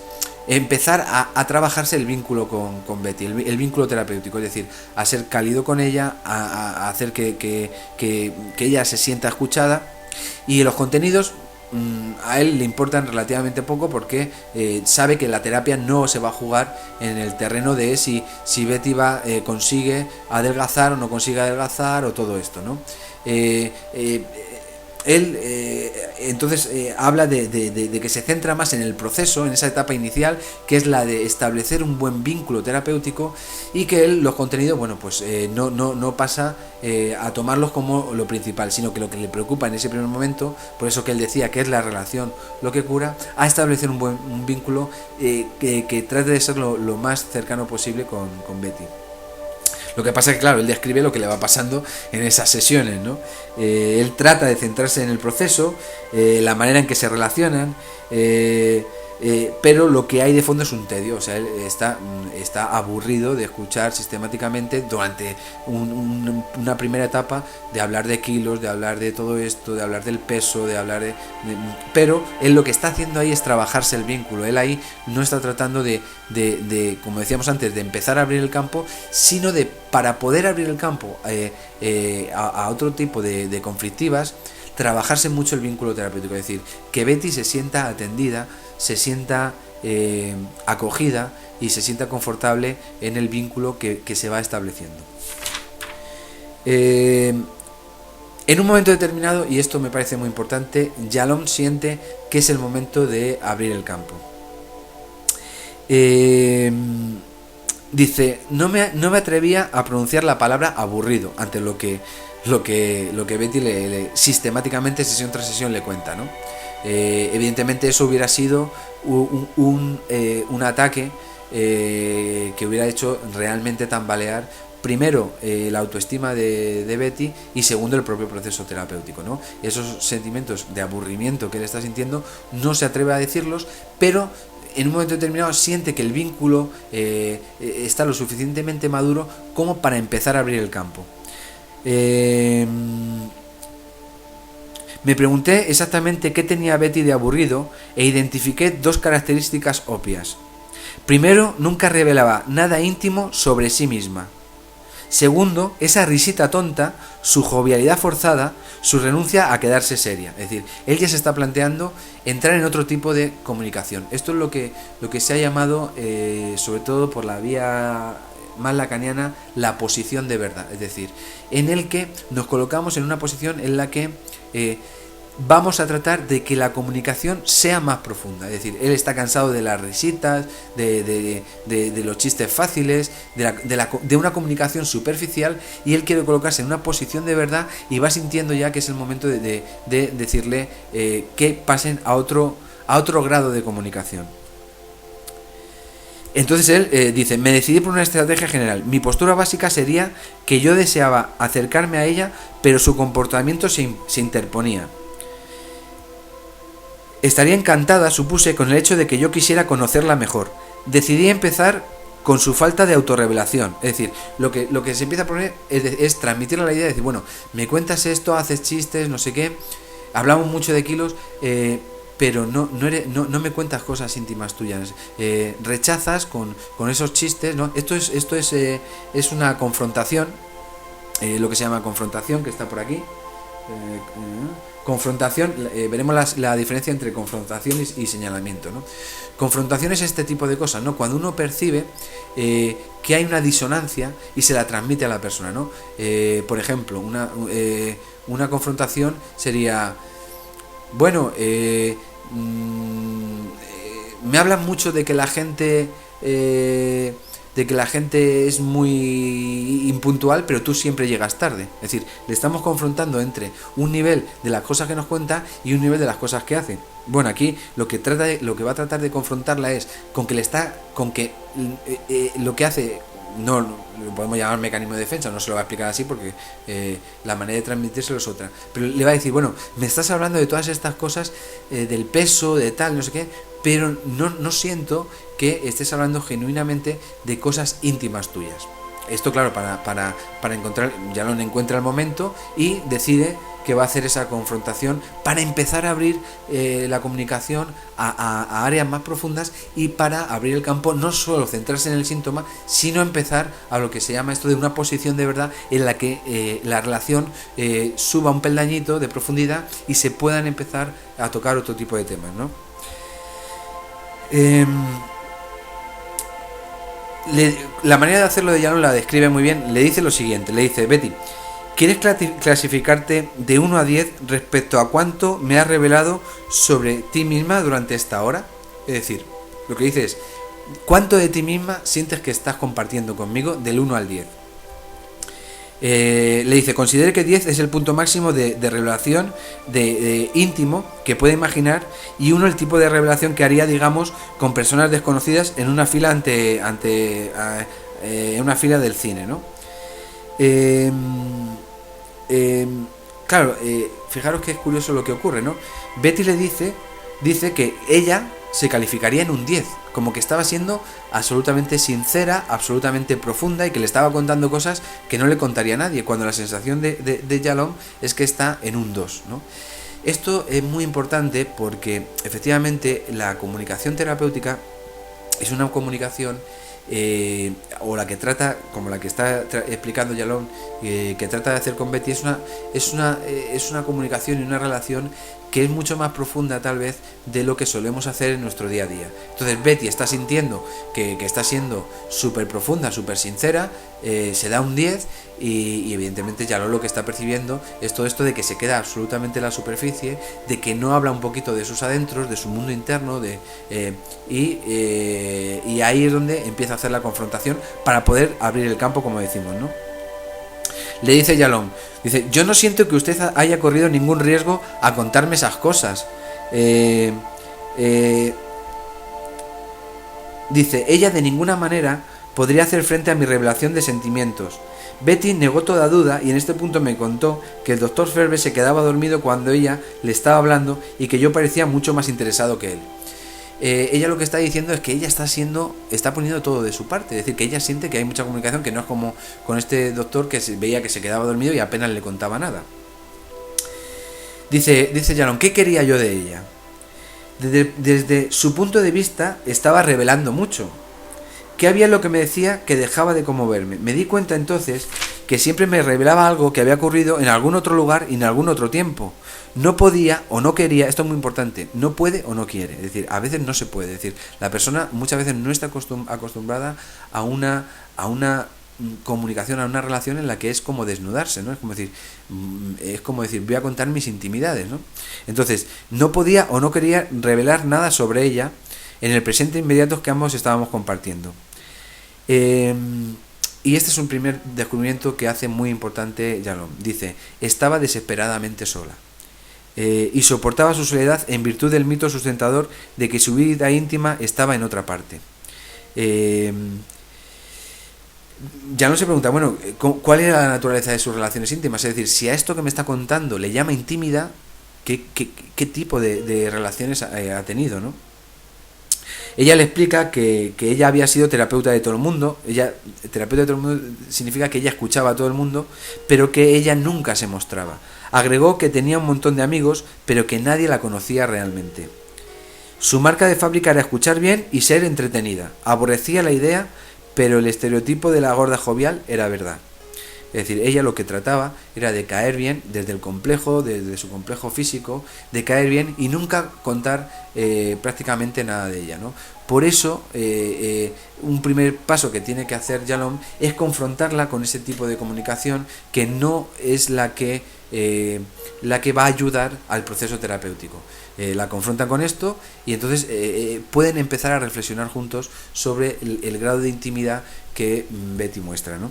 Speaker 1: empezar a trabajarse el vínculo con Betty, el vínculo terapéutico, es decir, a ser cálido con ella, a hacer que ella se sienta escuchada. Y los contenidos a él le importan relativamente poco, porque sabe que la terapia no se va a jugar en el terreno de si Betty consigue adelgazar o no consigue adelgazar, o todo esto, ¿no? Él entonces habla de que se centra más en el proceso, en esa etapa inicial, que es la de establecer un buen vínculo terapéutico, y que él los contenidos, bueno, pues no pasa a tomarlos como lo principal, sino que lo que le preocupa en ese primer momento, por eso que él decía que es la relación lo que cura, a establecer un vínculo que trate de ser lo más cercano posible con Betty. Lo que pasa es que, claro, él describe lo que le va pasando en esas sesiones, ¿no? Él trata de centrarse en el proceso, la manera en que se relacionan, pero lo que hay de fondo es un tedio. O sea, él está aburrido de escuchar sistemáticamente durante una primera etapa, de hablar de kilos, de hablar de todo esto, de hablar del peso, de hablar pero él lo que está haciendo ahí es trabajarse el vínculo. Él ahí no está tratando de como decíamos antes, de empezar a abrir el campo, sino para poder abrir el campo a otro tipo de conflictivas, trabajarse mucho el vínculo terapéutico. Es decir, que Betty se sienta atendida, se sienta acogida y se sienta confortable en el vínculo que se va estableciendo. En un momento determinado, y esto me parece muy importante, Yalom siente que es el momento de abrir el campo. Eh, Dice, no me atrevía a pronunciar la palabra aburrido ante lo que Betty sistemáticamente, sesión tras sesión, le cuenta, ¿no? Evidentemente eso hubiera sido un ataque que hubiera hecho realmente tambalear primero la autoestima de Betty y segundo el propio proceso terapéutico, ¿no? Esos sentimientos de aburrimiento que él está sintiendo no se atreve a decirlos, pero en un momento determinado siente que el vínculo está lo suficientemente maduro como para empezar a abrir el campo. Me pregunté exactamente qué tenía Betty de aburrido e identifiqué dos características obvias. Primero, nunca revelaba nada íntimo sobre sí misma. Segundo, esa risita tonta, su jovialidad forzada, su renuncia a quedarse seria. Es decir, él ya se está planteando entrar en otro tipo de comunicación. Esto es lo que se ha llamado, sobre todo por la vía más lacaniana, la posición de verdad. Es decir, en el que nos colocamos en una posición en la que vamos a tratar de que la comunicación sea más profunda. Es decir, él está cansado de las risitas, de los chistes fáciles, de una comunicación superficial, y él quiere colocarse en una posición de verdad y va sintiendo ya que es el momento de decirle que pasen a otro grado de comunicación. Entonces él dice, me decidí por una estrategia general. Mi postura básica sería que yo deseaba acercarme a ella, pero su comportamiento se interponía. Estaría encantada, supuse, con el hecho de que yo quisiera conocerla mejor. Decidí empezar con su falta de autorrevelación. Es decir, lo que se empieza a poner es transmitirle la idea de decir, bueno, me cuentas esto, haces chistes, no sé qué, hablamos mucho de kilos, pero no me cuentas cosas íntimas tuyas. Rechazas con esos chistes, ¿no? Esto es una confrontación, lo que se llama confrontación, que está por aquí. Confrontación, veremos la diferencia entre confrontación y señalamiento, ¿no? Confrontación es este tipo de cosas, ¿no? Cuando uno percibe que hay una disonancia y se la transmite a la persona, ¿no? Por ejemplo, una confrontación sería, bueno, me hablan mucho de que la gente es muy impuntual, pero tú siempre llegas tarde. Es decir, le estamos confrontando entre un nivel de las cosas que nos cuenta y un nivel de las cosas que hace. Bueno, aquí lo que va a tratar de confrontarla es con que lo que hace, no lo podemos llamar mecanismo de defensa, no se lo va a explicar así porque la manera de transmitírselo es otra, pero le va a decir, bueno, me estás hablando de todas estas cosas, del peso, de tal, no sé qué, pero no siento que estés hablando genuinamente de cosas íntimas tuyas. Esto, claro, para encontrar, ya lo encuentra el momento y decide que va a hacer esa confrontación para empezar a abrir la comunicación a áreas más profundas y para abrir el campo, no solo centrarse en el síntoma, sino empezar a lo que se llama esto de una posición de verdad en la que la relación suba un peldañito de profundidad y se puedan empezar a tocar otro tipo de temas, ¿no? La manera de hacerlo de Jalón la describe muy bien. Le dice lo siguiente, le dice, Betty, ¿quieres clasificarte de 1 a 10 respecto a cuánto me has revelado sobre ti misma durante esta hora? Es decir, lo que dice es, ¿cuánto de ti misma sientes que estás compartiendo conmigo del 1 al 10? Le dice, considere que 10 es el punto máximo de revelación de íntimo que puede imaginar, y 1 el tipo de revelación que haría, digamos, con personas desconocidas en una fila en una fila del cine, ¿no? Claro, fijaros que es curioso lo que ocurre, ¿no? Betty le dice que ella se calificaría en un 10, como que estaba siendo absolutamente sincera, absolutamente profunda, y que le estaba contando cosas que no le contaría a nadie, cuando la sensación de Jalón es que está en un 2, ¿no? Esto es muy importante porque efectivamente la comunicación terapéutica es una comunicación o la que trata, como la que está explicando Yalom, que trata de hacer con Betty, es una comunicación y una relación que es mucho más profunda tal vez de lo que solemos hacer en nuestro día a día. Entonces Betty está sintiendo que está siendo súper profunda, súper sincera, se da un 10 y evidentemente Yalom lo que está percibiendo es todo esto de que se queda absolutamente en la superficie, de que no habla un poquito de sus adentros, de su mundo interno, y ahí es donde empieza a hacer la confrontación para poder abrir el campo, como decimos, ¿no? Le dice Yalom, dice, yo no siento que usted haya corrido ningún riesgo a contarme esas cosas. Dice, ella de ninguna manera podría hacer frente a mi revelación de sentimientos. Betty negó toda duda y en este punto me contó que el doctor Ferber se quedaba dormido cuando ella le estaba hablando y que yo parecía mucho más interesado que él. Ella lo que está diciendo es que ella está poniendo todo de su parte, es decir, que ella siente que hay mucha comunicación, que no es como con este doctor que veía que se quedaba dormido y apenas le contaba nada. Dice Yalom, ¿qué quería yo de ella? Desde su punto de vista estaba revelando mucho. ¿Qué había en lo que me decía que dejaba de conmoverme? Me di cuenta entonces que siempre me revelaba algo que había ocurrido en algún otro lugar y en algún otro tiempo. No podía o no quería, esto es muy importante, no puede o no quiere, es decir, a veces no se puede, es decir, la persona muchas veces no está acostumbrada a una comunicación, a una relación en la que es como desnudarse, ¿no? Es como decir, voy a contar mis intimidades, ¿no? Entonces, no podía o no quería revelar nada sobre ella en el presente inmediato que ambos estábamos compartiendo. Y este es un primer descubrimiento que hace muy importante Yalom. Dice, estaba desesperadamente sola. Y soportaba su soledad en virtud del mito sustentador de que su vida íntima estaba en otra parte. Yalom se pregunta, bueno, ¿cuál era la naturaleza de sus relaciones íntimas? Es decir, si a esto que me está contando le llama intimidad, ¿qué tipo de relaciones ha tenido, ¿no? Ella le explica que ella había sido terapeuta de todo el mundo. Terapeuta de todo el mundo significa que ella escuchaba a todo el mundo, pero que ella nunca se mostraba. Agregó que tenía un montón de amigos, pero que nadie la conocía realmente. Su marca de fábrica era escuchar bien y ser entretenida. Aborrecía la idea, pero el estereotipo de la gorda jovial era verdad. Es decir, ella lo que trataba era de caer bien desde el complejo, desde su complejo físico, de caer bien y nunca contar prácticamente nada de ella, ¿no? Por eso, un primer paso que tiene que hacer Yalom es confrontarla con ese tipo de comunicación que no es la que va a ayudar al proceso terapéutico. La confrontan con esto y entonces pueden empezar a reflexionar juntos sobre el grado de intimidad que Betty muestra, ¿no?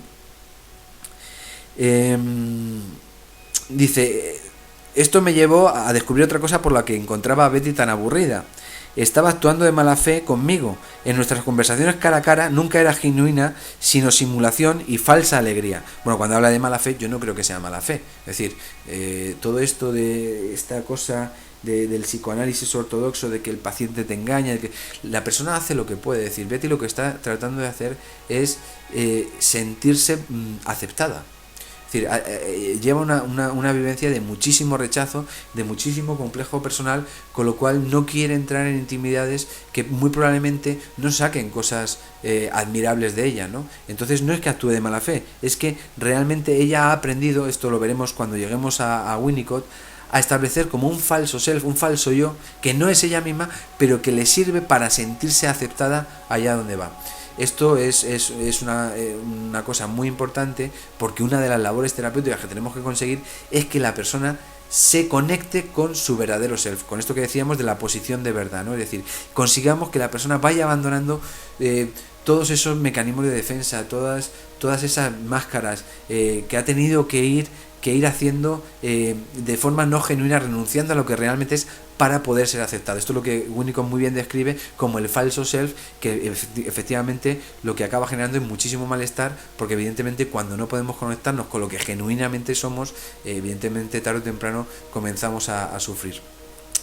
Speaker 1: Dice, esto me llevó a descubrir otra cosa por la que encontraba a Betty tan aburrida. Estaba actuando de mala fe conmigo. En nuestras conversaciones cara a cara nunca era genuina, sino simulación y falsa alegría. Bueno, cuando habla de mala fe, yo no creo que sea mala fe. Es decir, todo esto de esta cosa del psicoanálisis ortodoxo, de que el paciente te engaña, de que la persona hace lo que puede. Es decir, Betty lo que está tratando de hacer es sentirse aceptada. Es decir, lleva una vivencia de muchísimo rechazo, de muchísimo complejo personal, con lo cual no quiere entrar en intimidades que muy probablemente no saquen cosas admirables de ella, ¿no? Entonces no es que actúe de mala fe, es que realmente ella ha aprendido, esto lo veremos cuando lleguemos a Winnicott, a establecer como un falso self, un falso yo, que no es ella misma, pero que le sirve para sentirse aceptada allá donde va. Esto es una cosa muy importante, porque una de las labores terapéuticas que tenemos que conseguir es que la persona se conecte con su verdadero self, con esto que decíamos de la posición de verdad, ¿no? Es decir, consigamos que la persona vaya abandonando todos esos mecanismos de defensa, todas esas máscaras que ha tenido que ir haciendo de forma no genuina, renunciando a lo que realmente es para poder ser aceptado. Esto es lo que Winnicott muy bien describe como el falso self, que efectivamente lo que acaba generando es muchísimo malestar, porque evidentemente cuando no podemos conectarnos con lo que genuinamente somos, evidentemente tarde o temprano comenzamos a sufrir.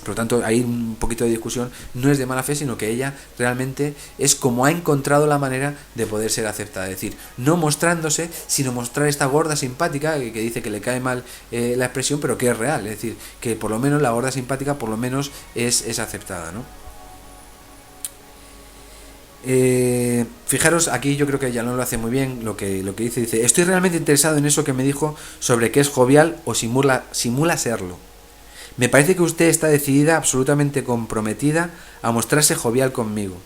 Speaker 1: Por lo tanto, hay un poquito de discusión, no es de mala fe, sino que ella realmente es como ha encontrado la manera de poder ser aceptada. Es decir, no mostrándose, sino mostrar esta gorda simpática, que dice que le cae mal la expresión, pero que es real. Es decir, que por lo menos la gorda simpática por lo menos es aceptada, ¿no? Fijaros, aquí yo creo que Yalón lo hace muy bien, lo que dice, estoy realmente interesado en eso que me dijo sobre que es jovial o simula serlo. Me parece que usted está decidida, absolutamente comprometida a mostrarse jovial conmigo.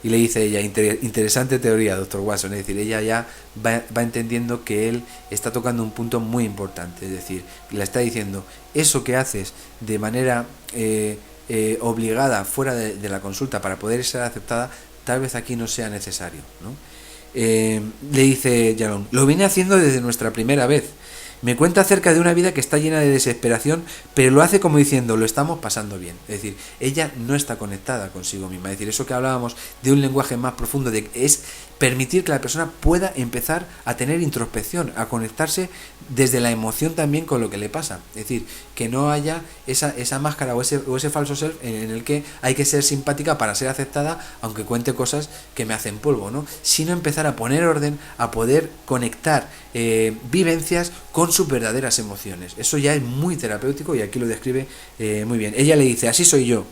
Speaker 1: Y le dice ella, interesante teoría, doctor Watson. Es decir, ella ya va entendiendo que él está tocando un punto muy importante. Es decir, le está diciendo, eso que haces de manera obligada fuera de la consulta para poder ser aceptada, tal vez aquí no sea necesario, ¿no? Le dice Jalón, lo vine haciendo desde nuestra primera vez. Me cuenta acerca de una vida que está llena de desesperación, pero lo hace como diciendo, lo estamos pasando bien. Es decir, ella no está conectada consigo misma. Es decir, eso que hablábamos de un lenguaje más profundo, es permitir que la persona pueda empezar a tener introspección, a conectarse desde la emoción también con lo que le pasa. Es decir, que no haya esa máscara o ese falso self en el que hay que ser simpática para ser aceptada, aunque cuente cosas que me hacen polvo, ¿no? Sino empezar a poner orden, a poder conectar vivencias con sus verdaderas emociones. Eso ya es muy terapéutico y aquí lo describe muy bien. Ella le dice, así soy yo.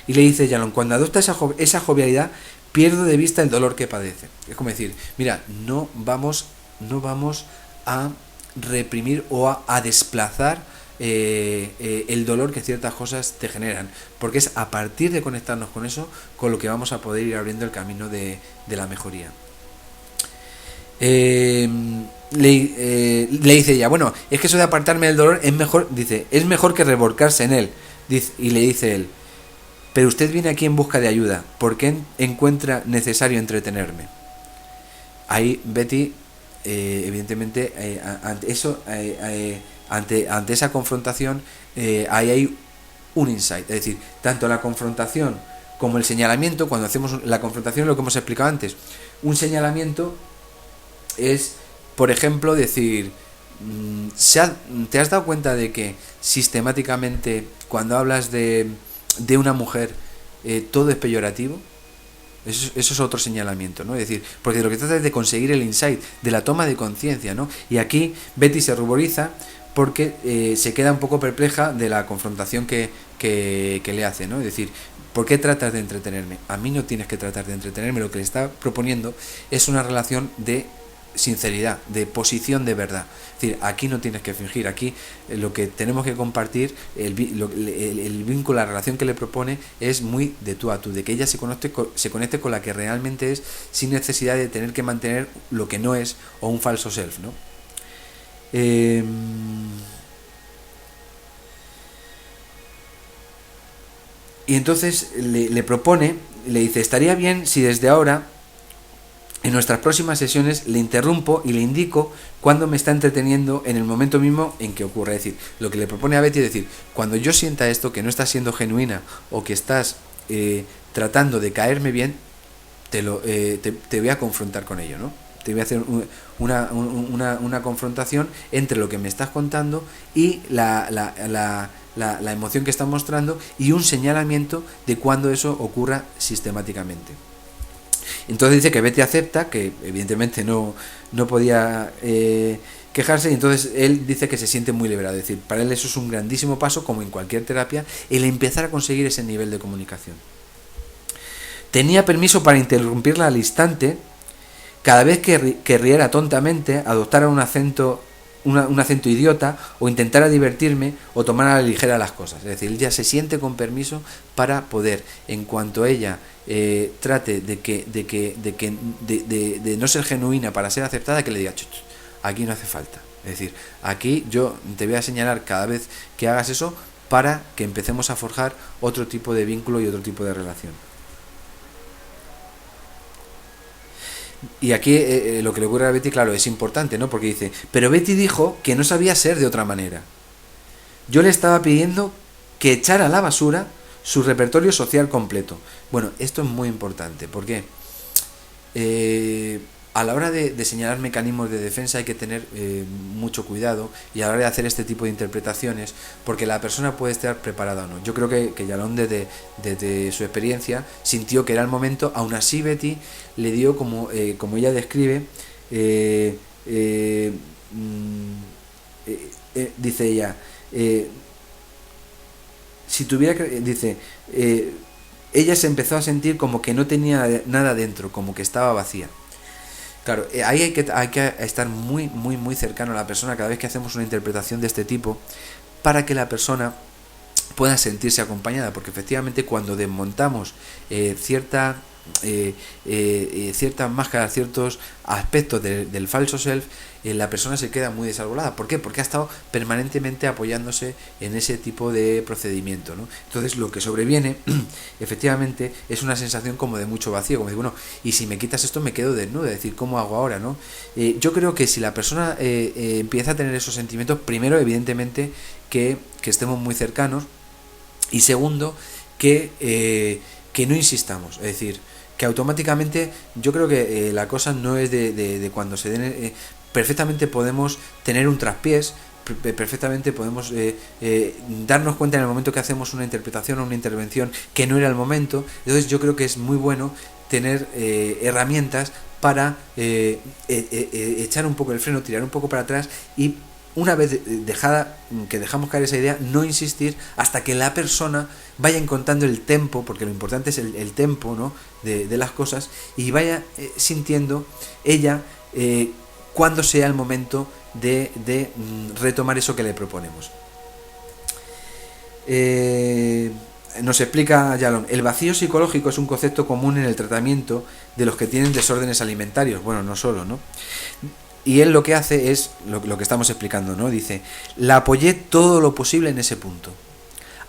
Speaker 1: Y le dice Jalón, cuando adopta esa jovialidad, pierdo de vista el dolor que padece. Es como decir, mira, no vamos a reprimir o a desplazar el dolor que ciertas cosas te generan, porque es a partir de conectarnos con eso con lo que vamos a poder ir abriendo el camino de la mejoría. Le dice ella, bueno, es que eso de apartarme del dolor es mejor, dice, es mejor que revolcarse en él. Y le dice él, pero usted viene aquí en busca de ayuda, ¿por qué encuentra necesario entretenerme? Ahí Betty, evidentemente, ante eso, ante esa confrontación, ahí hay un insight. Es decir, tanto la confrontación como el señalamiento, cuando hacemos la confrontación, lo que hemos explicado antes, un señalamiento es, por ejemplo, decir, ¿te has dado cuenta de que sistemáticamente cuando hablas de una mujer todo es peyorativo? Eso es otro señalamiento, ¿no? Es decir, porque lo que trata es de conseguir el insight, de la toma de conciencia, ¿no? Y aquí Betty se ruboriza porque se queda un poco perpleja de la confrontación que le hace, ¿no? Es decir, ¿por qué tratas de entretenerme? A mí no tienes que tratar de entretenerme, lo que le está proponiendo es una relación de sinceridad, de posición de verdad. Es decir, aquí no tienes que fingir, aquí lo que tenemos que compartir, el vínculo, la relación que le propone es muy de tú a tú, de que ella se conecte con la que realmente es, sin necesidad de tener que mantener lo que no es o un falso self, ¿no? Y entonces le propone, le dice, estaría bien si desde ahora en nuestras próximas sesiones le interrumpo y le indico cuando me está entreteniendo en el momento mismo en que ocurre. Es decir, lo que le propone a Betty es decir, cuando yo sienta esto, que no estás siendo genuina o que estás tratando de caerme bien, te voy a confrontar con ello, ¿no? Te voy a hacer una confrontación entre lo que me estás contando y la emoción que estás mostrando y un señalamiento de cuando eso ocurra sistemáticamente. Entonces dice que Betty acepta, que evidentemente no podía quejarse, y entonces él dice que se siente muy liberado. Es decir, para él eso es un grandísimo paso, como en cualquier terapia, el empezar a conseguir ese nivel de comunicación. Tenía permiso para interrumpirla al instante, cada vez que riera tontamente, adoptara un acento idiota o intentara divertirme o tomar a la ligera las cosas. Es decir, él ya se siente con permiso para poder, en cuanto ella trate de no ser genuina para ser aceptada, que le diga, aquí no hace falta. Es decir, aquí yo te voy a señalar cada vez que hagas eso para que empecemos a forjar otro tipo de vínculo y otro tipo de relación. Y aquí lo que le ocurre a Betty, claro, es importante, ¿no? Porque dice, pero Betty dijo que no sabía ser de otra manera. Yo le estaba pidiendo que echara a la basura su repertorio social completo. Bueno, esto es muy importante, porque a la hora de señalar mecanismos de defensa hay que tener mucho cuidado, y a la hora de hacer este tipo de interpretaciones, porque la persona puede estar preparada o no. Yo creo que Jalón desde su experiencia sintió que era el momento. Aún así Betty le dio, como ella describe, dice ella, si tuviera que, dice, ella se empezó a sentir como que no tenía nada dentro, como que estaba vacía. Claro, ahí hay que estar muy, muy, muy cercano a la persona cada vez que hacemos una interpretación de este tipo, para que la persona pueda sentirse acompañada, porque efectivamente cuando desmontamos ciertas máscaras, ciertos aspectos del falso self, la persona se queda muy desarbolada. ¿Por qué? Porque ha estado permanentemente apoyándose en ese tipo de procedimiento, ¿no? Entonces lo que sobreviene efectivamente es una sensación como de mucho vacío, como de, bueno, y si me quitas esto me quedo desnudo, es decir, ¿cómo hago ahora, no? Yo creo que si la persona empieza a tener esos sentimientos, primero evidentemente que estemos muy cercanos, y segundo que no insistamos, es decir, que automáticamente yo creo que la cosa no es de cuando se den... perfectamente podemos tener un traspiés, perfectamente podemos darnos cuenta en el momento que hacemos una interpretación o una intervención que no era el momento. Entonces yo creo que es muy bueno tener herramientas para echar un poco el freno, tirar un poco para atrás y una vez dejamos caer esa idea, no insistir hasta que la persona vaya encontrando el tempo, porque lo importante es el tempo, ¿no?, de las cosas, y vaya sintiendo ella cuando sea el momento de retomar eso que le proponemos. Nos explica Yalom, el vacío psicológico es un concepto común en el tratamiento de los que tienen desórdenes alimentarios. Bueno, no solo, ¿no? Y él lo que hace es lo que estamos explicando, ¿no? Dice, la apoyé todo lo posible en ese punto.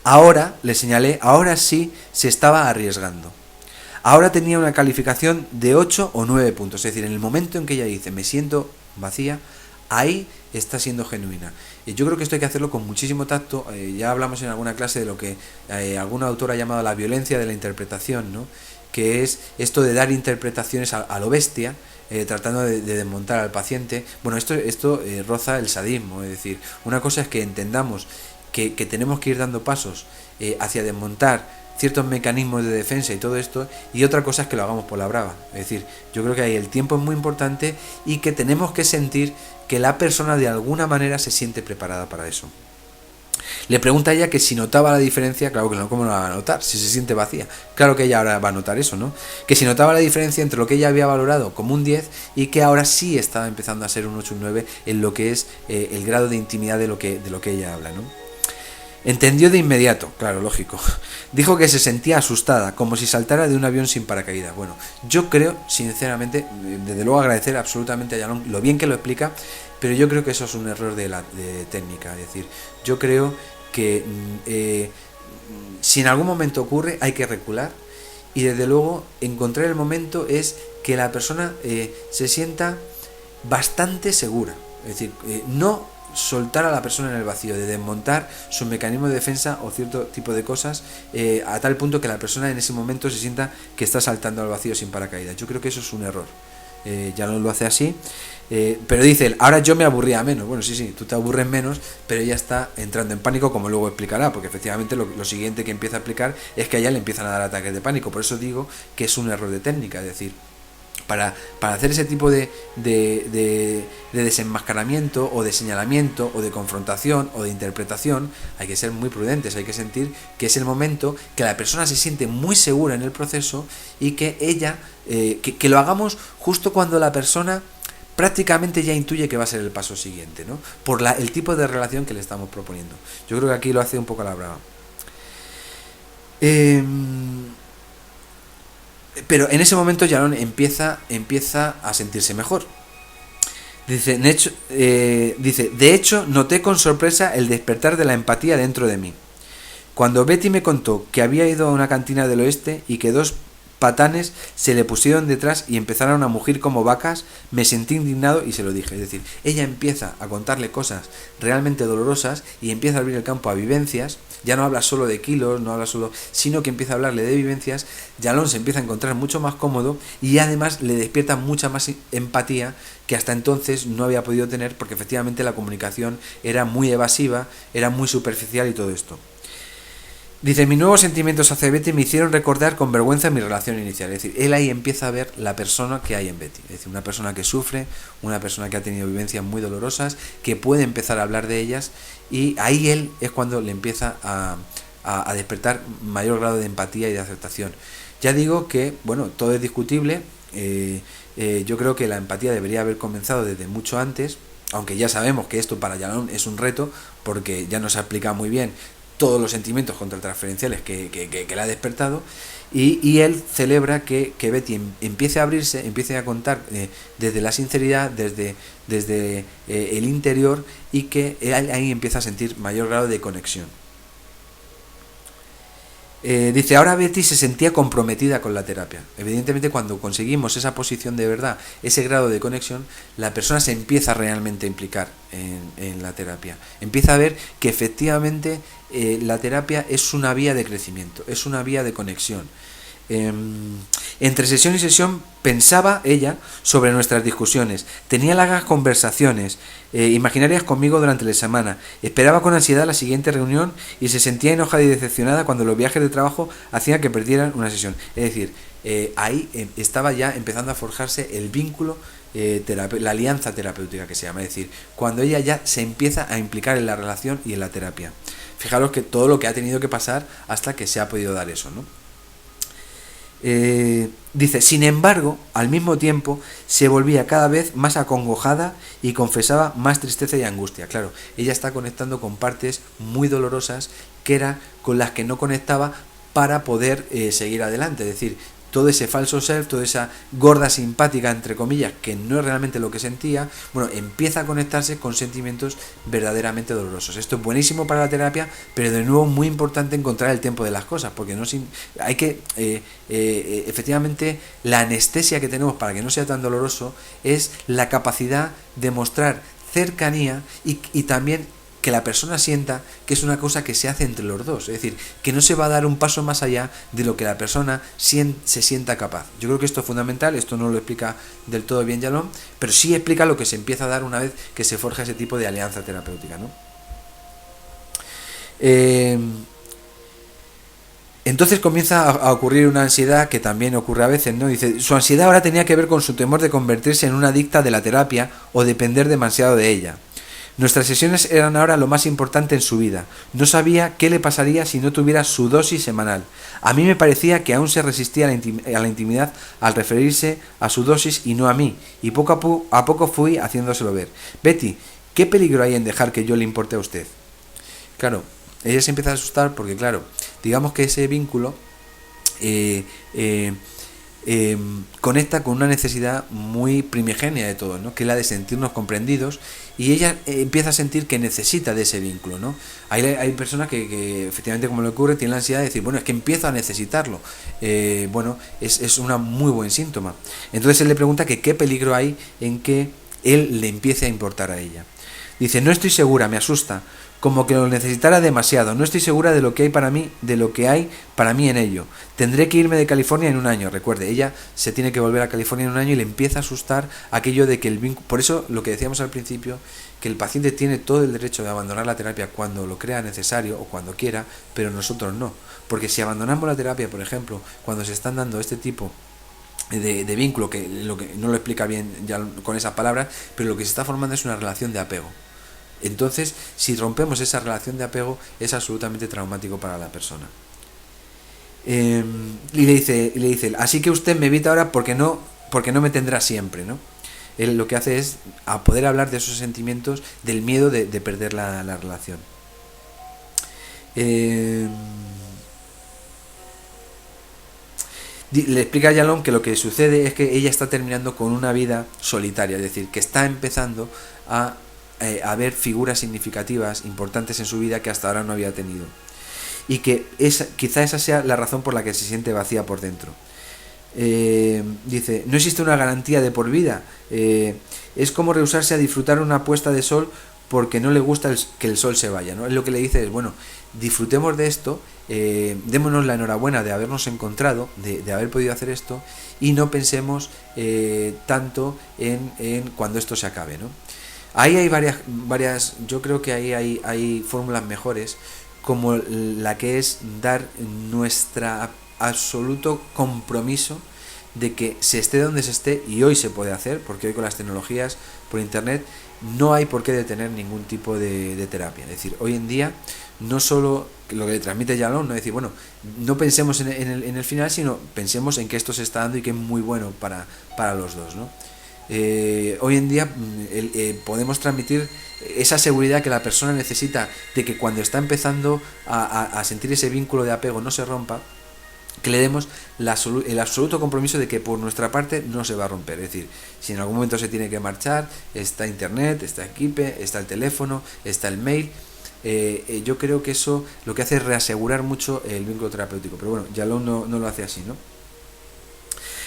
Speaker 1: Ahora, le señalé, ahora sí se estaba arriesgando. Ahora tenía una calificación de 8 o 9 puntos. Es decir, en el momento en que ella dice, me siento vacía, ahí está siendo genuina. Yo creo que esto hay que hacerlo con muchísimo tacto. Ya hablamos en alguna clase de lo que algún autor ha llamado la violencia de la interpretación, ¿no? Que es esto de dar interpretaciones a lo bestia, tratando de desmontar al paciente. Bueno, esto roza el sadismo, es decir, una cosa es que entendamos que tenemos que ir dando pasos hacia desmontar ciertos mecanismos de defensa y todo esto, y otra cosa es que lo hagamos por la brava. Es decir, yo creo que ahí el tiempo es muy importante y que tenemos que sentir que la persona de alguna manera se siente preparada para eso. Le pregunta a ella que si notaba la diferencia. Claro que no, ¿cómo no la va a notar? Si se siente vacía. Claro que ella ahora va a notar eso, ¿no? Que si notaba la diferencia entre lo que ella había valorado como un 10 y que ahora sí estaba empezando a ser un 8 o un 9 en lo que es el grado de intimidad de lo que ella habla, ¿no? Entendió de inmediato, claro, lógico. Dijo que se sentía asustada, como si saltara de un avión sin paracaídas. Bueno, yo creo, sinceramente, desde luego agradecer absolutamente a Yalom lo bien que lo explica, pero yo creo que eso es un error de técnica. Es decir, yo creo que si en algún momento ocurre, hay que recular, y desde luego encontrar el momento es que la persona se sienta bastante segura. Es decir, no soltar a la persona en el vacío, de desmontar su mecanismo de defensa o cierto tipo de cosas a tal punto que la persona en ese momento se sienta que está saltando al vacío sin paracaídas. Yo creo que eso es un error. Ya no lo hace así, pero dice él, ahora yo me aburría menos. Bueno, sí, tú te aburres menos, pero ella está entrando en pánico, como luego explicará, porque efectivamente lo siguiente que empieza a explicar es que a ella le empiezan a dar ataques de pánico. Por eso digo que es un error de técnica, es decir, para hacer ese tipo de desenmascaramiento o de señalamiento o de confrontación o de interpretación hay que ser muy prudentes, hay que sentir que es el momento que la persona se siente muy segura en el proceso y que ella, que lo hagamos justo cuando la persona prácticamente ya intuye que va a ser el paso siguiente, ¿no? Por el tipo de relación que le estamos proponiendo. Yo creo que aquí lo hace un poco a la brava. Pero en ese momento Yalom empieza a sentirse mejor. Dice, de hecho, noté con sorpresa el despertar de la empatía dentro de mí. Cuando Betty me contó que había ido a una cantina del oeste y que 2 patanes se le pusieron detrás y empezaron a mugir como vacas, me sentí indignado y se lo dije. Es decir, ella empieza a contarle cosas realmente dolorosas y empieza a abrir el campo a vivencias. Ya no habla solo de kilos, no habla solo, sino que empieza a hablarle de vivencias. Yalom se empieza a encontrar mucho más cómodo y además le despierta mucha más empatía que hasta entonces no había podido tener, porque efectivamente la comunicación era muy evasiva, era muy superficial y todo esto. Dice, mis nuevos sentimientos hacia Betty me hicieron recordar con vergüenza mi relación inicial. Es decir, él ahí empieza a ver la persona que hay en Betty. Es decir, una persona que sufre, una persona que ha tenido vivencias muy dolorosas, que puede empezar a hablar de ellas, y ahí él es cuando le empieza a a despertar mayor grado de empatía y de aceptación. Ya digo que, bueno, todo es discutible. Yo creo que la empatía debería haber comenzado desde mucho antes, aunque ya sabemos que esto para Yalom es un reto, porque ya nos ha explicado muy bien todos los sentimientos contratransferenciales que le ha despertado, y él celebra que Betty empiece a abrirse, empiece a contar desde la sinceridad, desde el interior, y que ahí empieza a sentir mayor grado de conexión. Dice, ahora Betty se sentía comprometida con la terapia. Evidentemente, cuando conseguimos esa posición de verdad, ese grado de conexión, la persona se empieza realmente a implicar en la terapia. Empieza a ver que efectivamente la terapia es una vía de crecimiento, es una vía de conexión. Entre sesión y sesión pensaba ella sobre nuestras discusiones, tenía largas conversaciones imaginarias conmigo durante la semana, esperaba con ansiedad la siguiente reunión y se sentía enojada y decepcionada cuando los viajes de trabajo hacían que perdieran una sesión. Es decir, ahí estaba ya empezando a forjarse el vínculo, la alianza terapéutica que se llama, es decir, cuando ella ya se empieza a implicar en la relación y en la terapia. Fijaros que todo lo que ha tenido que pasar hasta que se ha podido dar eso, ¿no? Dice, sin embargo, al mismo tiempo se volvía cada vez más acongojada y confesaba más tristeza y angustia. Claro, ella está conectando con partes muy dolorosas que era con las que no conectaba para poder seguir adelante. Es decir, todo ese falso self, toda esa gorda simpática, entre comillas, que no es realmente lo que sentía, bueno, empieza a conectarse con sentimientos verdaderamente dolorosos. Esto es buenísimo para la terapia, pero de nuevo muy importante encontrar el tiempo de las cosas, porque no hay que, efectivamente, la anestesia que tenemos para que no sea tan doloroso es la capacidad de mostrar cercanía y también que la persona sienta que es una cosa que se hace entre los dos, es decir, que no se va a dar un paso más allá de lo que la persona se sienta capaz. Yo creo que esto es fundamental, esto no lo explica del todo bien Yalom, pero sí explica lo que se empieza a dar una vez que se forja ese tipo de alianza terapéutica, ¿no? Entonces comienza a ocurrir una ansiedad que también ocurre a veces, ¿no? Dice, su ansiedad ahora tenía que ver con su temor de convertirse en una adicta de la terapia o depender demasiado de ella. Nuestras sesiones eran ahora lo más importante en su vida. No sabía qué le pasaría si no tuviera su dosis semanal. A mí me parecía que aún se resistía a la intimidad al referirse a su dosis y no a mí, y poco a poco fui haciéndoselo ver. Betty, ¿qué peligro hay en dejar que yo le importe a usted? Claro, ella se empieza a asustar porque, claro, digamos que ese vínculo conecta con una necesidad muy primigenia de todos, ¿no? Que es la de sentirnos comprendidos, y ella empieza a sentir que necesita de ese vínculo, ¿no? Hay personas que efectivamente, como le ocurre, tienen la ansiedad de decir, bueno, es que empiezo a necesitarlo. Bueno, es un muy buen síntoma. Entonces él le pregunta que qué peligro hay en que él le empiece a importar a ella. Dice, no estoy segura, me asusta, como que lo necesitara demasiado, no estoy segura de lo que hay para mí, de lo que hay para mí en ello. Tendré que irme de California en un año. Recuerde, ella se tiene que volver a California en un año y le empieza a asustar aquello de que el vínculo. Por eso lo que decíamos al principio, que el paciente tiene todo el derecho de abandonar la terapia cuando lo crea necesario o cuando quiera, pero nosotros no. Porque si abandonamos la terapia, por ejemplo, cuando se están dando este tipo de vínculo, que no lo explica bien ya con esas palabras, pero lo que se está formando es una relación de apego. Entonces, si rompemos esa relación de apego, es absolutamente traumático para la persona. Y le dice, así que usted me evita ahora porque no me tendrá siempre, ¿no? Él lo que hace es a poder hablar de esos sentimientos, del miedo de perder la relación. Le explica a Yalom que lo que sucede es que ella está terminando con una vida solitaria, es decir, que está empezando a ver figuras significativas, importantes en su vida que hasta ahora no había tenido. Y que quizá esa sea la razón por la que se siente vacía por dentro. Dice, no existe una garantía de por vida. Es como rehusarse a disfrutar una puesta de sol porque no le gusta que el sol se vaya, ¿no? Lo que le dice es, bueno, disfrutemos de esto, démonos la enhorabuena de habernos encontrado, de haber podido hacer esto, y no pensemos tanto en cuando esto se acabe, ¿no? Ahí hay varias, yo creo que ahí hay fórmulas mejores, como la que es dar nuestro absoluto compromiso de que se esté donde se esté, y hoy se puede hacer, porque hoy con las tecnologías por internet no hay por qué detener ningún tipo de terapia. Es decir, hoy en día no solo lo que le transmite Yalom, no decir, bueno, no pensemos en el final, sino pensemos en que esto se está dando y que es muy bueno para los dos, ¿no? Hoy en día podemos transmitir esa seguridad que la persona necesita de que cuando está empezando a sentir ese vínculo de apego no se rompa, que le demos el absoluto compromiso de que por nuestra parte no se va a romper. Es decir, si en algún momento se tiene que marchar, está internet, está Equipe, está el teléfono, está el mail. Yo creo que eso lo que hace es reasegurar mucho el vínculo terapéutico. Pero bueno, Yalom no lo hace así, ¿no?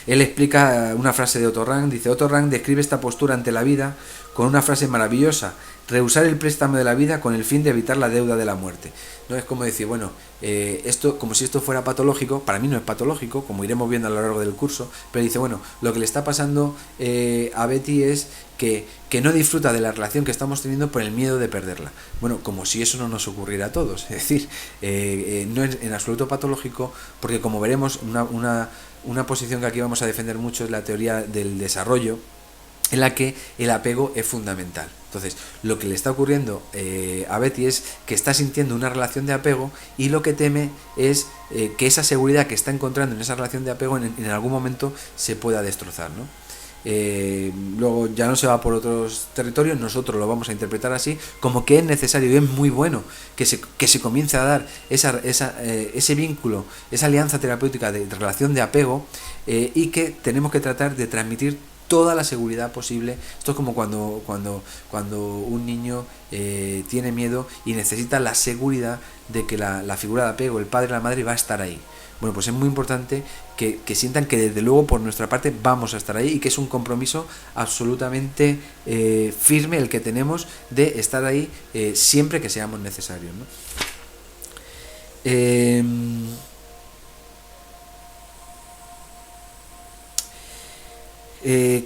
Speaker 1: Él explica una frase de Otto Rank, dice: Otto Rank describe esta postura ante la vida con una frase maravillosa: rehusar el préstamo de la vida con el fin de evitar la deuda de la muerte. No es como decir, bueno, esto como si esto fuera patológico. Para mí no es patológico, como iremos viendo a lo largo del curso, pero dice, bueno, lo que le está pasando a Betty es que no disfruta de la relación que estamos teniendo por el miedo de perderla. Bueno, como si eso no nos ocurriera a todos. Es decir, no es en absoluto patológico, porque como veremos, una posición que aquí vamos a defender mucho es la teoría del desarrollo, en la que el apego es fundamental. Entonces, lo que le está ocurriendo a Betty es que está sintiendo una relación de apego, y lo que teme es que esa seguridad que está encontrando en esa relación de apego en algún momento se pueda destrozar, ¿no? Luego ya no se va por otros territorios, nosotros lo vamos a interpretar así, como que es necesario y es muy bueno que se comience a dar ese vínculo, esa alianza terapéutica de relación de apego, y que tenemos que tratar de transmitir toda la seguridad posible. Esto es como cuando un niño tiene miedo y necesita la seguridad de que la figura de apego, el padre o la madre, va a estar ahí. Bueno, pues es muy importante que sientan que desde luego por nuestra parte vamos a estar ahí, y que es un compromiso absolutamente firme el que tenemos de estar ahí siempre que seamos necesarios, ¿no?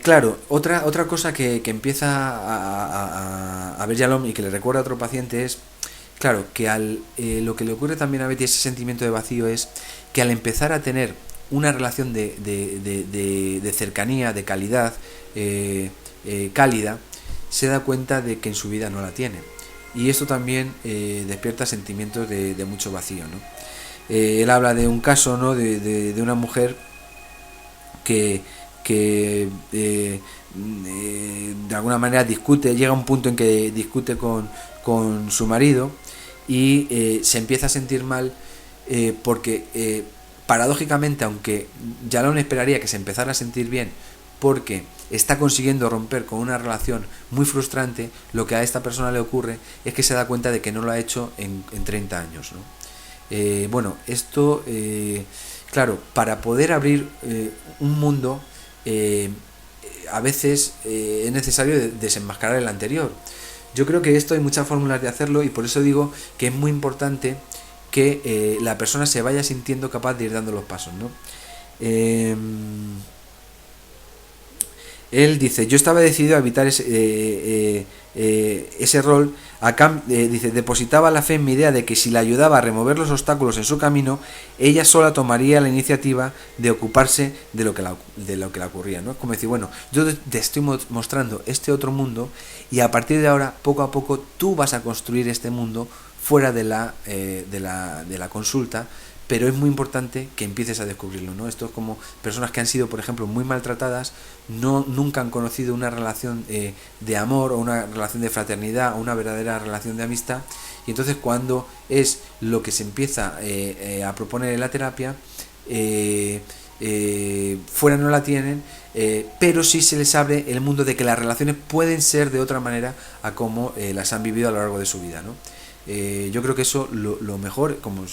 Speaker 1: Claro, otra cosa que empieza a ver Yalom y que le recuerda a otro paciente es, claro, que lo que le ocurre también a Betty, ese sentimiento de vacío, es que al empezar a tener una relación de cercanía, de calidad, cálida, se da cuenta de que en su vida no la tiene. Y esto también despierta sentimientos de mucho vacío, ¿no? Él habla de un caso, ¿no?, de una mujer que de alguna manera llega a un punto en que discute con su marido, y se empieza a sentir mal porque paradójicamente, aunque Yalom esperaría que se empezara a sentir bien porque está consiguiendo romper con una relación muy frustrante, lo que a esta persona le ocurre es que se da cuenta de que no lo ha hecho en 30 años, ¿no? Bueno, esto, claro, para poder abrir un mundo, a veces es necesario desenmascarar el anterior. Yo creo que esto hay muchas fórmulas de hacerlo, y por eso digo que es muy importante que la persona se vaya sintiendo capaz de ir dando los pasos, ¿no? Él dice: yo estaba decidido a evitar ese rol. Dice: depositaba la fe en mi idea de que si la ayudaba a remover los obstáculos en su camino, ella sola tomaría la iniciativa de ocuparse de lo que le ocurría, ¿no? Como decir, bueno, yo te estoy mostrando este otro mundo, y a partir de ahora, poco a poco, tú vas a construir este mundo fuera de la consulta, pero es muy importante que empieces a descubrirlo, ¿no? Esto es como personas que han sido, por ejemplo, muy maltratadas, nunca han conocido una relación de amor, o una relación de fraternidad, o una verdadera relación de amistad, y entonces cuando es lo que se empieza a proponer en la terapia, fuera no la tienen, pero sí se les abre el mundo de que las relaciones pueden ser de otra manera a como las han vivido a lo largo de su vida, ¿no? Yo creo que eso lo mejor, como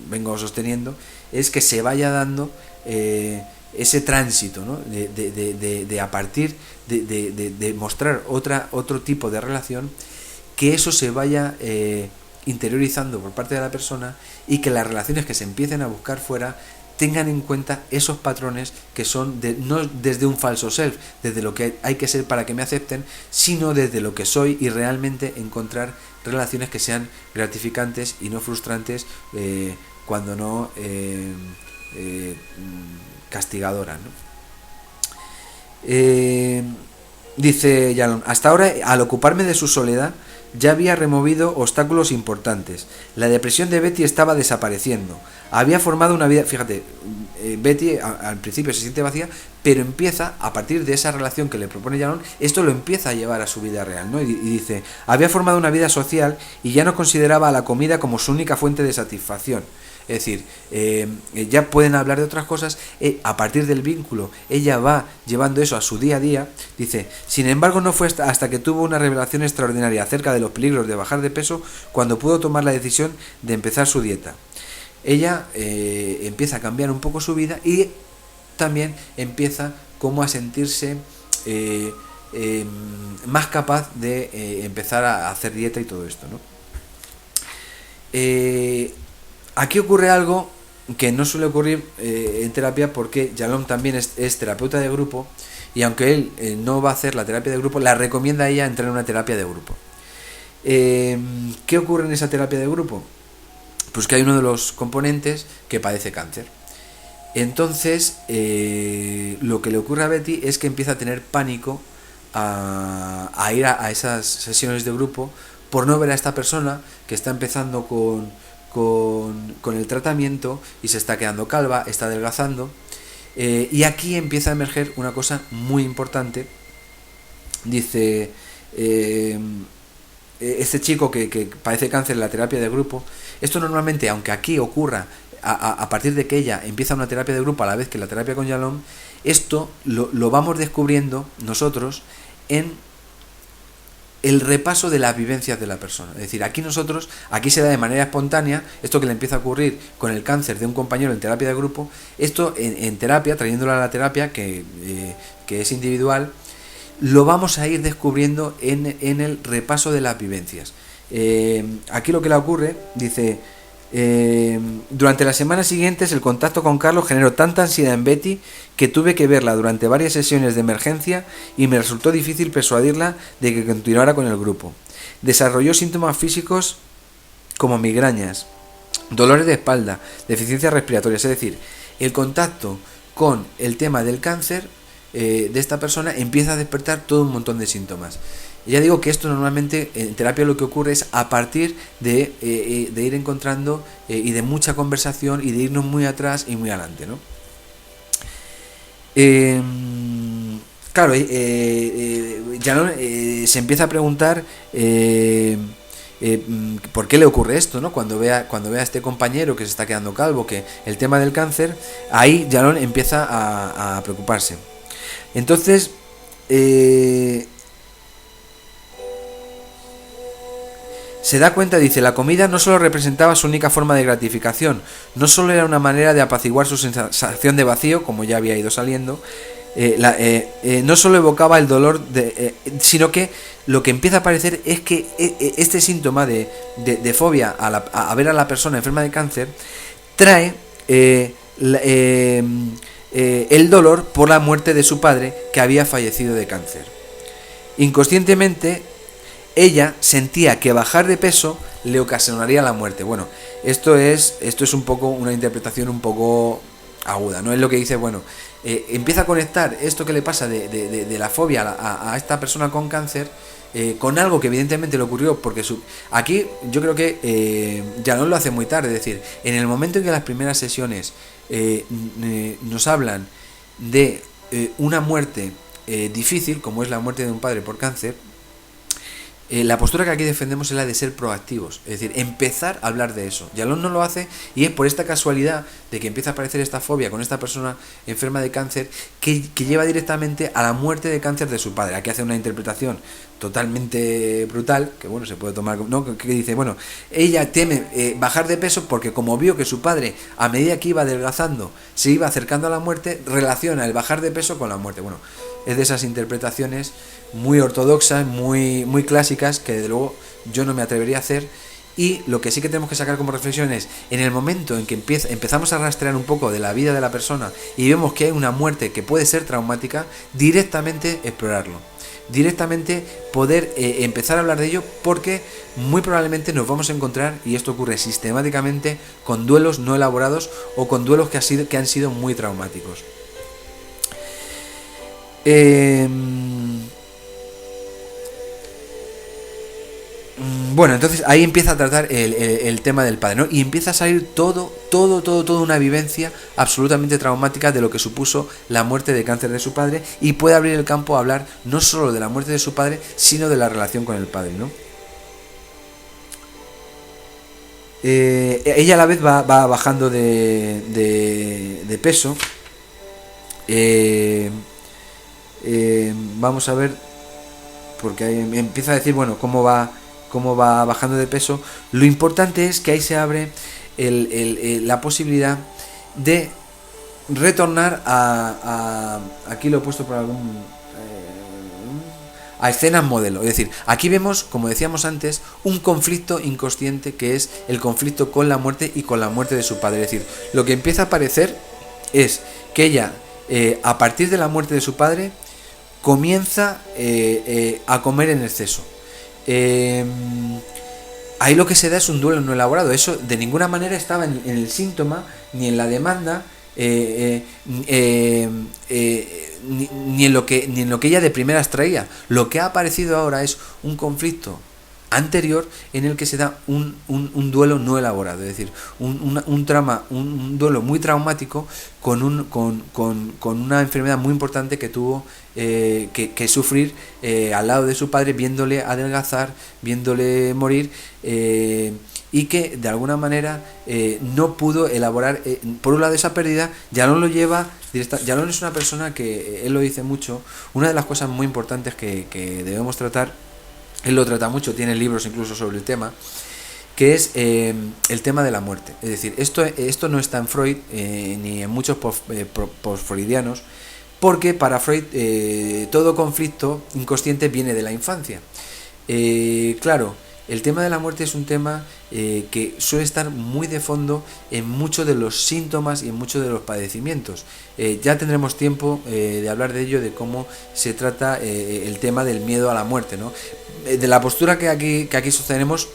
Speaker 1: vengo sosteniendo, es que se vaya dando ese tránsito, ¿no? de a partir de mostrar otro tipo de relación, que eso se vaya interiorizando por parte de la persona, y que las relaciones que se empiecen a buscar fuera tengan en cuenta esos patrones que son no desde un falso self, desde lo que hay que ser para que me acepten, sino desde lo que soy, y realmente encontrar relaciones que sean gratificantes y no frustrantes, cuando no castigadoras, ¿no? Dice Yalom: hasta ahora, al ocuparme de su soledad, ya había removido obstáculos importantes. La depresión de Betty estaba desapareciendo. Había formado una vida, fíjate, Betty al principio se siente vacía, pero empieza, a partir de esa relación que le propone Jalón, esto lo empieza a llevar a su vida real, ¿no? Y dice, había formado una vida social y ya no consideraba a la comida como su única fuente de satisfacción. Es decir, ya pueden hablar de otras cosas, a partir del vínculo, ella va llevando eso a su día a día. Dice, sin embargo no fue hasta que tuvo una revelación extraordinaria acerca de los peligros de bajar de peso cuando pudo tomar la decisión de empezar su dieta. Ella empieza a cambiar un poco su vida y también empieza como a sentirse más capaz de empezar a hacer dieta y todo esto, ¿no? Aquí ocurre algo que no suele ocurrir en terapia, porque Jalón también es terapeuta de grupo, y aunque él no va a hacer la terapia de grupo, la recomienda a ella entrar en una terapia de grupo. ¿Qué ocurre en esa terapia de grupo? Pues que hay uno de los componentes que padece cáncer. Entonces, lo que le ocurre a Betty es que empieza a tener pánico a ir a esas sesiones de grupo por no ver a esta persona que está empezando con el tratamiento y se está quedando calva, está adelgazando. Y aquí empieza a emerger una cosa muy importante. Dice, este chico que padece cáncer en la terapia de grupo, esto normalmente, aunque aquí ocurra a partir de que ella empieza una terapia de grupo a la vez que la terapia con Jalón, esto lo vamos descubriendo nosotros en el repaso de las vivencias de la persona. Es decir, aquí se da de manera espontánea, esto que le empieza a ocurrir con el cáncer de un compañero en terapia de grupo, esto en terapia, trayéndolo a la terapia, que es individual, lo vamos a ir descubriendo en el repaso de las vivencias. Aquí lo que le ocurre, dice, durante las semanas siguientes el contacto con Carlos generó tanta ansiedad en Betty que tuve que verla durante varias sesiones de emergencia y me resultó difícil persuadirla de que continuara con el grupo. Desarrolló síntomas físicos como migrañas, dolores de espalda, deficiencias respiratorias. Es decir, el contacto con el tema del cáncer de esta persona empieza a despertar todo un montón de síntomas. Ya digo que esto normalmente en terapia lo que ocurre es a partir de ir encontrando y de mucha conversación y de irnos muy atrás y muy adelante, ¿no? Claro, Jalón se empieza a preguntar por qué le ocurre esto, ¿no? Cuando vea a este compañero que se está quedando calvo, que el tema del cáncer, ahí Jalón empieza a preocuparse. Entonces, se da cuenta, dice, la comida no solo representaba su única forma de gratificación, no solo era una manera de apaciguar su sensación de vacío, como ya había ido saliendo, no solo evocaba el dolor, sino que lo que empieza a aparecer es que este síntoma de fobia a ver a la persona enferma de cáncer trae el dolor por la muerte de su padre, que había fallecido de cáncer. Inconscientemente, ella sentía que bajar de peso le ocasionaría la muerte. Bueno, esto es un poco una interpretación un poco aguda, ¿no? Es lo que dice, bueno, empieza a conectar esto que le pasa de la fobia a esta persona con cáncer con algo que evidentemente le ocurrió, porque aquí yo creo que Jalón lo hace muy tarde. Es decir, en el momento en que las primeras sesiones nos hablan de una muerte difícil, como es la muerte de un padre por cáncer, la postura que aquí defendemos es la de ser proactivos, es decir, empezar a hablar de eso. Jalón no lo hace, y es por esta casualidad de que empieza a aparecer esta fobia con esta persona enferma de cáncer que lleva directamente a la muerte de cáncer de su padre. Aquí hace una interpretación totalmente brutal, que bueno, se puede tomar, ¿no? Que dice, bueno, ella teme bajar de peso porque como vio que su padre, a medida que iba adelgazando, se iba acercando a la muerte, relaciona el bajar de peso con la muerte. Bueno, es de esas interpretaciones muy ortodoxas, muy clásicas, que desde luego yo no me atrevería a hacer. Y lo que sí que tenemos que sacar como reflexión es, en el momento en que empezamos a rastrear un poco de la vida de la persona y vemos que hay una muerte que puede ser traumática, directamente explorarlo, directamente poder empezar a hablar de ello, porque muy probablemente nos vamos a encontrar, y esto ocurre sistemáticamente, con duelos no elaborados o con duelos que han sido muy traumáticos. Bueno, entonces ahí empieza a tratar el tema del padre, ¿no? Y empieza a salir toda una vivencia absolutamente traumática de lo que supuso la muerte de cáncer de su padre, y puede abrir el campo a hablar no solo de la muerte de su padre, sino de la relación con el padre, ¿no? Ella a la vez va bajando de peso. Vamos a ver, porque ahí empieza a decir, bueno, cómo va bajando de peso. Lo importante es que ahí se abre la posibilidad de retornar aquí lo he puesto por algún a escenas modelo. Es decir, aquí vemos, como decíamos antes, un conflicto inconsciente, que es el conflicto con la muerte y con la muerte de su padre. Es decir, lo que empieza a aparecer es que ella, a partir de la muerte de su padre, comienza a comer en exceso. Ahí lo que se da es un duelo no elaborado. Eso de ninguna manera estaba en el síntoma, ni en la demanda, ni en lo que ella de primeras traía. Lo que ha aparecido ahora es un conflicto anterior en el que se da un duelo no elaborado, es decir, un duelo muy traumático con una enfermedad muy importante que tuvo que sufrir al lado de su padre, viéndole adelgazar, viéndole morir, y que de alguna manera no pudo elaborar. Por un lado, esa pérdida ya no lo lleva ya no es una persona que, él lo dice mucho, una de las cosas muy importantes que debemos tratar. Él lo trata mucho, tiene libros incluso sobre el tema, que es el tema de la muerte. Es decir, esto no está en Freud ni en muchos post-freudianos, porque para Freud todo conflicto inconsciente viene de la infancia. Claro, el tema de la muerte es un tema que suele estar muy de fondo en muchos de los síntomas y en muchos de los padecimientos. Ya tendremos tiempo de hablar de ello, de cómo se trata el tema del miedo a la muerte, ¿no? De la postura que aquí sostenemos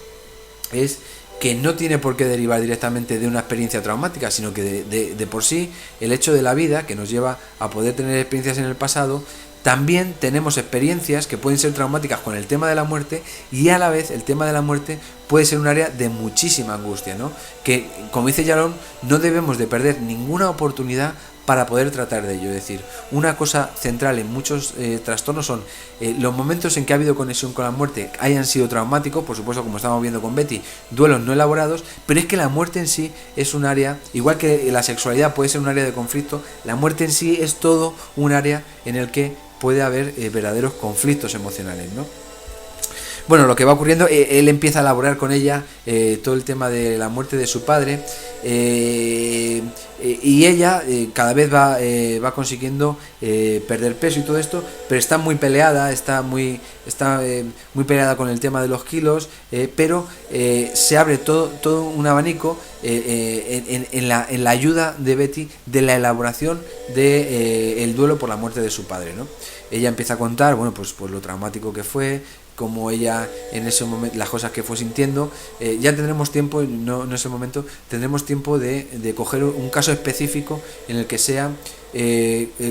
Speaker 1: es que no tiene por qué derivar directamente de una experiencia traumática, sino que de por sí el hecho de la vida, que nos lleva a poder tener experiencias en el pasado, también tenemos experiencias que pueden ser traumáticas con el tema de la muerte, y a la vez el tema de la muerte puede ser un área de muchísima angustia, ¿no? Que, como dice Jalón, no debemos de perder ninguna oportunidad para poder tratar de ello. Es decir, una cosa central en muchos trastornos son los momentos en que ha habido conexión con la muerte hayan sido traumáticos, por supuesto, como estamos viendo con Betty, duelos no elaborados, pero es que la muerte en sí es un área, igual que la sexualidad puede ser un área de conflicto, la muerte en sí es todo un área en el que puede haber verdaderos conflictos emocionales, ¿no? Bueno, lo que va ocurriendo, él empieza a elaborar con ella todo el tema de la muerte de su padre, y ella cada vez va consiguiendo perder peso y todo esto, pero está muy peleada, está muy peleada con el tema de los kilos, pero se abre todo un abanico en la ayuda de Betty de la elaboración de el duelo por la muerte de su padre, ¿no? Ella empieza a contar, bueno, pues lo traumático que fue, como ella en ese momento, las cosas que fue sintiendo. Ya tendremos tiempo, no en ese momento, tendremos tiempo de coger un caso específico en el que sea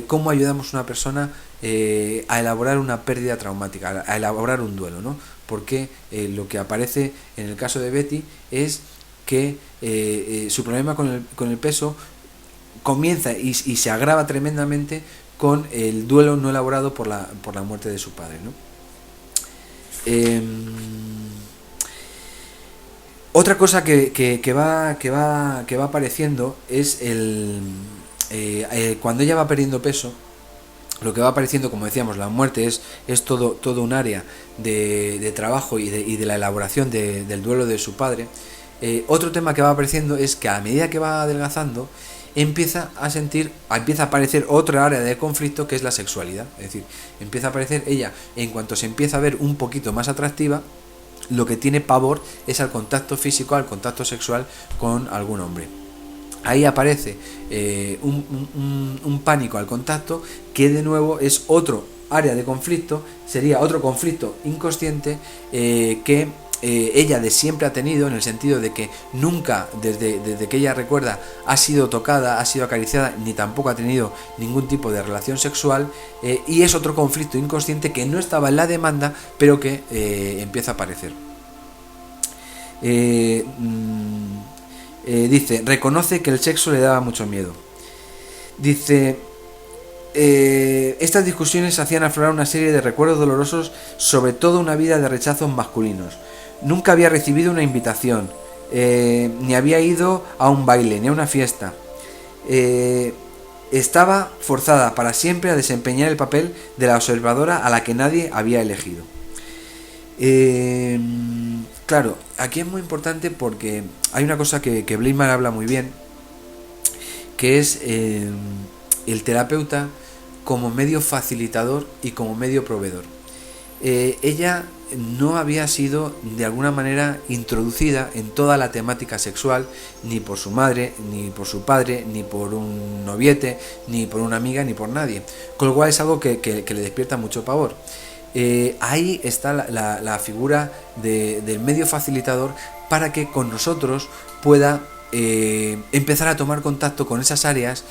Speaker 1: cómo ayudamos a una persona a elaborar una pérdida traumática, a elaborar un duelo, ¿no? Porque lo que aparece en el caso de Betty es que su problema con el peso comienza y se agrava tremendamente con el duelo no elaborado por la muerte de su padre, ¿no? Otra cosa que va apareciendo es cuando ella va perdiendo peso. Lo que va apareciendo, como decíamos, la muerte es todo un área de trabajo y de la elaboración del duelo de su padre. Otro tema que va apareciendo es que a medida que va adelgazando empieza a aparecer otra área de conflicto, que es la sexualidad. Es decir, empieza a aparecer ella, en cuanto se empieza a ver un poquito más atractiva, lo que tiene pavor es al contacto físico, al contacto sexual con algún hombre. Ahí aparece un pánico al contacto, que de nuevo es otro área de conflicto, sería otro conflicto inconsciente que ella de siempre ha tenido, en el sentido de que nunca, desde que ella recuerda, ha sido tocada, ha sido acariciada, ni tampoco ha tenido ningún tipo de relación sexual, y es otro conflicto inconsciente que no estaba en la demanda, pero que empieza a aparecer. dice, reconoce que el sexo le daba mucho miedo. Dice, estas discusiones hacían aflorar una serie de recuerdos dolorosos sobre toda una vida de rechazos masculinos. Nunca había recibido una invitación, ni había ido a un baile, ni a una fiesta. Estaba forzada para siempre a desempeñar el papel de la observadora a la que nadie había elegido. Claro, aquí es muy importante porque hay una cosa que Bleiman habla muy bien, que es el terapeuta como medio facilitador y como medio proveedor. Ella no había sido de alguna manera introducida en toda la temática sexual, ni por su madre, ni por su padre, ni por un noviete, ni por una amiga, ni por nadie, con lo cual es algo que le despierta mucho pavor. Ahí está la figura del medio facilitador para que con nosotros pueda empezar a tomar contacto con esas áreas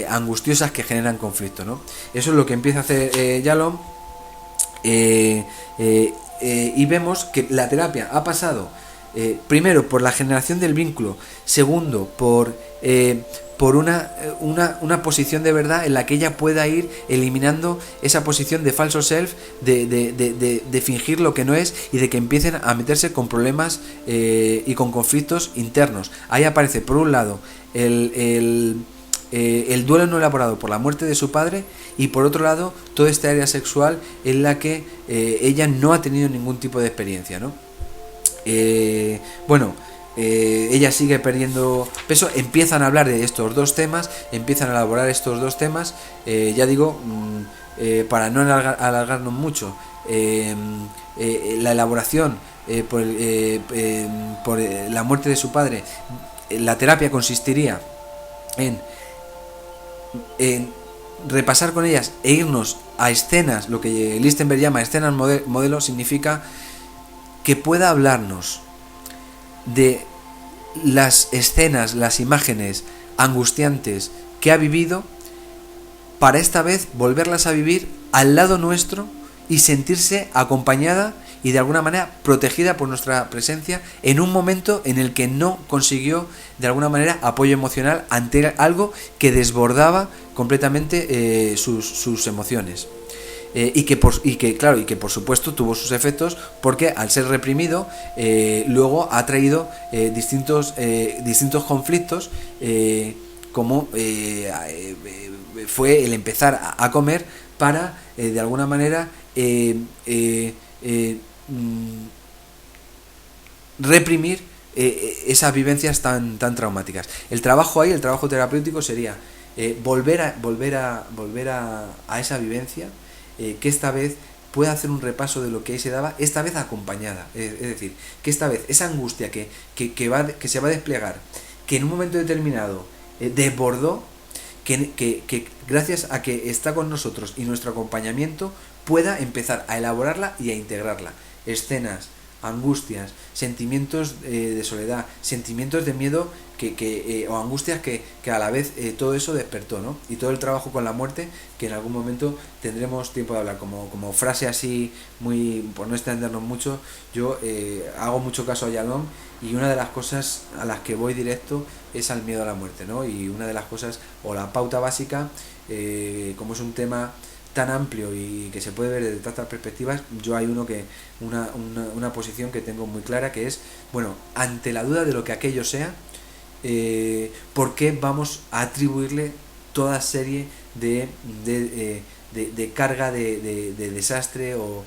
Speaker 1: angustiosas que generan conflicto, ¿no? Eso es lo que empieza a hacer Yalom, y vemos que la terapia ha pasado primero por la generación del vínculo, segundo por una posición de verdad en la que ella pueda ir eliminando esa posición de falso self, de fingir lo que no es y de que empiecen a meterse con problemas y con conflictos internos. Ahí aparece por un lado el duelo no elaborado por la muerte de su padre y por otro lado toda esta área sexual en la que ella no ha tenido ningún tipo de experiencia, ¿no? Ella sigue perdiendo peso, empiezan a hablar de estos dos temas, empiezan a elaborar estos dos temas, ya digo, para no alargarnos mucho, la elaboración por la muerte de su padre, la terapia consistiría en repasar con ellas e irnos a escenas, lo que Lichtenberg llama escenas modelo, significa que pueda hablarnos de las escenas, las imágenes angustiantes que ha vivido, para esta vez volverlas a vivir al lado nuestro y sentirse acompañada y de alguna manera protegida por nuestra presencia en un momento en el que no consiguió de alguna manera apoyo emocional ante algo que desbordaba completamente sus emociones. Y que por supuesto tuvo sus efectos, porque al ser reprimido luego ha traído distintos conflictos, como fue el empezar a comer para de alguna manera reprimir esas vivencias tan traumáticas. El trabajo terapéutico sería volver a esa vivencia, que esta vez pueda hacer un repaso de lo que ahí se daba, esta vez acompañada, es decir, que esta vez esa angustia que se va a desplegar, que en un momento determinado desbordó, que gracias a que está con nosotros y nuestro acompañamiento pueda empezar a elaborarla y a integrarla. Escenas, angustias, sentimientos de soledad, sentimientos de miedo o angustias que a la vez todo eso despertó, ¿no? Y todo el trabajo con la muerte, que en algún momento tendremos tiempo de hablar. Como frase así, muy por no extendernos mucho, yo hago mucho caso a Yalom, y una de las cosas a las que voy directo es al miedo a la muerte, ¿no? Y una de las cosas, o la pauta básica, como es un tema tan amplio y que se puede ver desde tantas perspectivas, yo hay una posición que tengo muy clara, que es, bueno, ante la duda de lo que aquello sea, ¿por qué vamos a atribuirle toda serie de carga de desastre o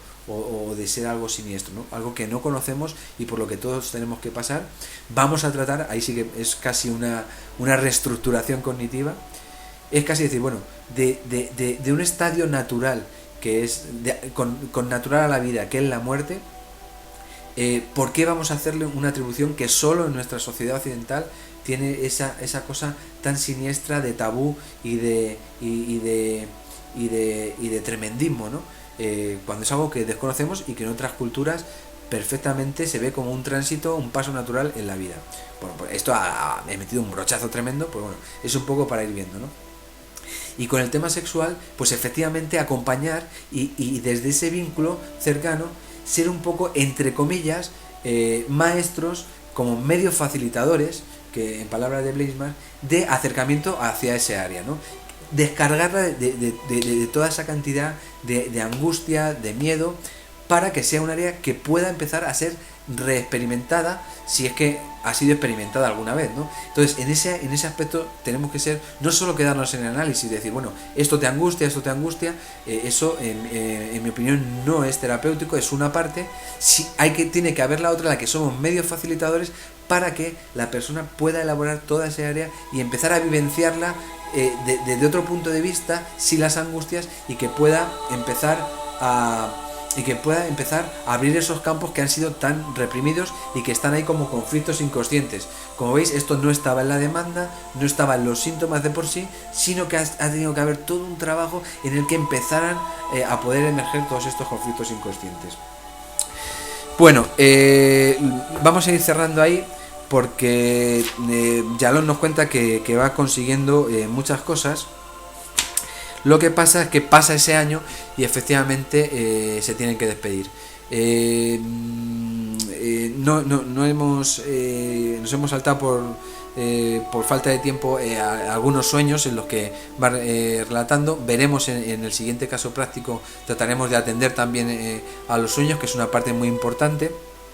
Speaker 1: de ser algo siniestro, ¿no? Algo que no conocemos y por lo que todos tenemos que pasar? Vamos a tratar, ahí sí que es casi una reestructuración cognitiva, es casi decir, bueno, de un estadio natural, que es con natural a la vida, que es la muerte, ¿por qué vamos a hacerle una atribución que solo en nuestra sociedad occidental tiene esa cosa tan siniestra de tabú y de tremendismo, ¿no? Cuando es algo que desconocemos y que en otras culturas perfectamente se ve como un tránsito, un paso natural en la vida. Bueno, pues esto he metido un brochazo tremendo, pues bueno, es un poco para ir viendo, ¿no? Y con el tema sexual, pues efectivamente acompañar y desde ese vínculo cercano ser un poco, entre comillas, maestros como medios facilitadores, que en palabras de Bleichmann, de acercamiento hacia ese área, ¿no? Descargarla de toda esa cantidad de angustia, de miedo, para que sea un área que pueda empezar a ser reexperimentada, si es que ha sido experimentada alguna vez, ¿no? Entonces, en ese aspecto tenemos que ser, no solo quedarnos en el análisis, decir, bueno, esto te angustia, eso en mi opinión no es terapéutico, es una parte, tiene que haber la otra, la que somos medios facilitadores, para que la persona pueda elaborar toda esa área y empezar a vivenciarla desde otro punto de vista, sin las angustias, y que pueda empezar a abrir esos campos que han sido tan reprimidos y que están ahí como conflictos inconscientes. Como veis, esto no estaba en la demanda, no estaba en los síntomas de por sí, sino que ha tenido que haber todo un trabajo en el que empezaran a poder emerger todos estos conflictos inconscientes. Bueno, vamos a ir cerrando ahí, porque Jalón nos cuenta que va consiguiendo muchas cosas. Lo que pasa es que pasa ese año y efectivamente se tienen que despedir. Nos hemos saltado por falta de tiempo algunos sueños en los que va relatando. Veremos en el siguiente caso práctico, trataremos de atender también a los sueños, que es una parte muy importante.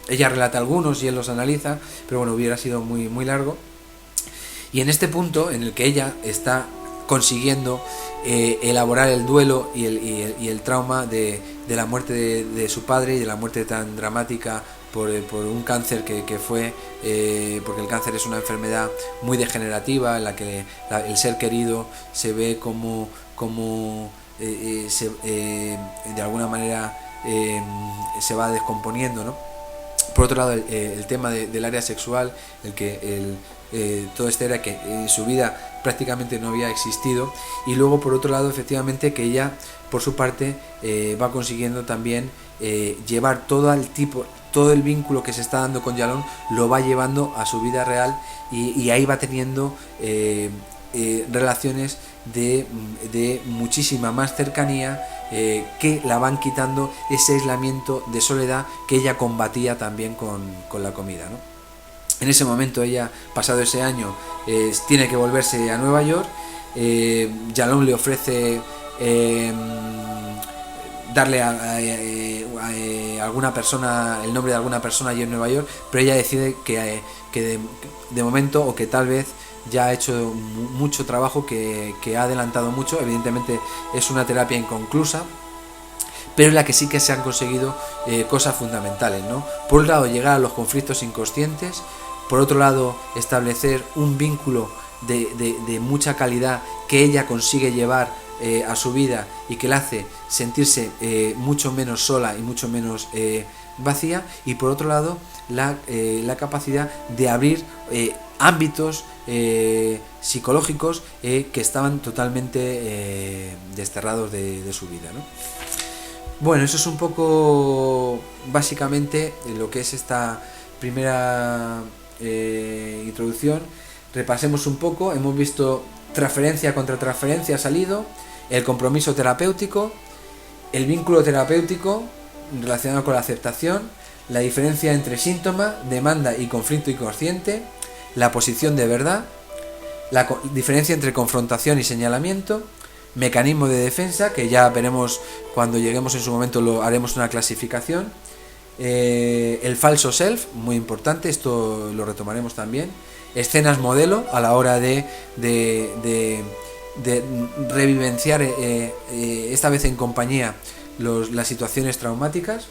Speaker 1: Ella relata algunos y él los analiza, pero bueno, hubiera sido muy, muy largo. Y en este punto en el que ella está consiguiendo elaborar el duelo y el trauma de la muerte de su padre, y de la muerte tan dramática por un cáncer que fue, porque el cáncer es una enfermedad muy degenerativa en la que el ser querido se ve como de alguna manera se va descomponiendo, ¿no? Por otro lado, el tema del área sexual, todo este era que en su vida prácticamente no había existido. Y luego, por otro lado, efectivamente, que ella, por su parte, va consiguiendo también llevar todo el vínculo que se está dando con Jalón, lo va llevando a su vida real, y ahí va teniendo relaciones de muchísima más cercanía, que la van quitando ese aislamiento de soledad que ella combatía también con la comida, ¿no? En ese momento ella, pasado ese año, tiene que volverse a Nueva York. Jalón le ofrece darle a alguna persona el nombre de alguna persona allí en Nueva York, pero ella decide que de momento, o que tal vez ya ha hecho mucho trabajo, que ha adelantado mucho. Evidentemente es una terapia inconclusa, pero en la que sí que se han conseguido cosas fundamentales, ¿no? Por un lado, llegar a los conflictos inconscientes; por otro lado, establecer un vínculo de mucha calidad que ella consigue llevar a su vida, y que la hace sentirse mucho menos sola y mucho menos vacía; y por otro lado, la capacidad de abrir ámbitos psicológicos que estaban totalmente desterrados de su vida, ¿no? Bueno, eso es un poco básicamente lo que es esta primera introducción. Repasemos un poco. Hemos visto transferencia contra transferencia, ha salido el compromiso terapéutico, el vínculo terapéutico relacionado con la aceptación, la diferencia entre síntoma, demanda y conflicto inconsciente, la posición de verdad, la diferencia entre confrontación y señalamiento, mecanismo de defensa, que ya veremos cuando lleguemos en su momento, haremos una clasificación, el falso self, muy importante, esto lo retomaremos también, escenas modelo a la hora de revivenciar, esta vez en compañía, las situaciones traumáticas,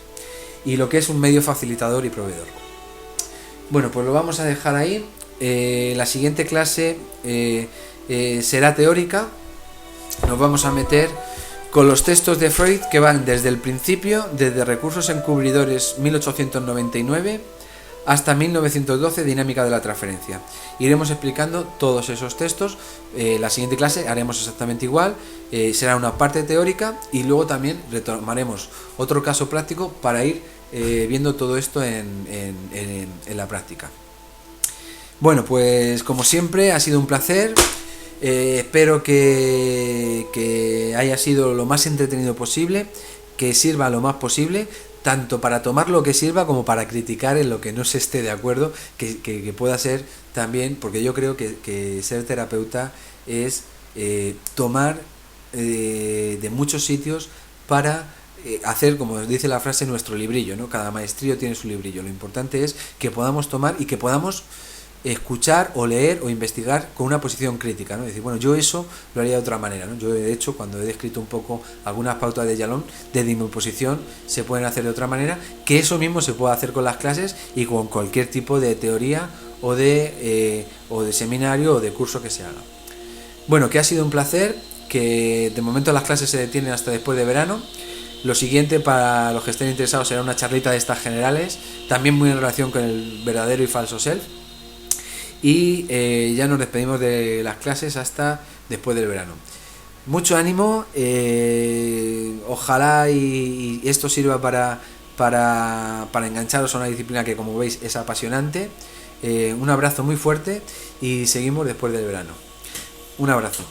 Speaker 1: y lo que es un medio facilitador y proveedor. Bueno, pues lo vamos a dejar ahí. La siguiente clase será teórica. Nos vamos a meter con los textos de Freud, que van desde el principio, desde Recursos encubridores 1899 hasta 1912, Dinámica de la transferencia. Iremos explicando todos esos textos. La siguiente clase haremos exactamente igual, será una parte teórica, y luego también retomaremos otro caso práctico para ir viendo todo esto en la práctica. Bueno, pues como siempre ha sido un placer. Espero que haya sido lo más entretenido posible, que sirva lo más posible. tanto para tomar lo que sirva como para criticar en lo que no se esté de acuerdo, que pueda ser también, porque yo creo que ser terapeuta es tomar de muchos sitios para hacer, como dice la frase, nuestro librillo, ¿no? Cada maestrillo tiene su librillo. Lo importante es que podamos tomar y que podamos escuchar o leer o investigar con una posición crítica, ¿no? Decir, bueno, yo eso lo haría de otra manera, ¿no? Yo, de hecho, cuando he descrito un poco algunas pautas de Yalom, desde mi posición se pueden hacer de otra manera, que eso mismo se puede hacer con las clases y con cualquier tipo de teoría o de seminario o de curso que se haga. Bueno, que ha sido un placer, que de momento las clases se detienen hasta después de verano. Lo siguiente, para los que estén interesados, será una charlita de estas generales, también muy en relación con el verdadero y falso self. Y ya nos despedimos de las clases hasta después del verano. Mucho ánimo, ojalá y esto sirva para engancharos a una disciplina que, como veis, es apasionante. Un abrazo muy fuerte y seguimos después del verano. Un abrazo.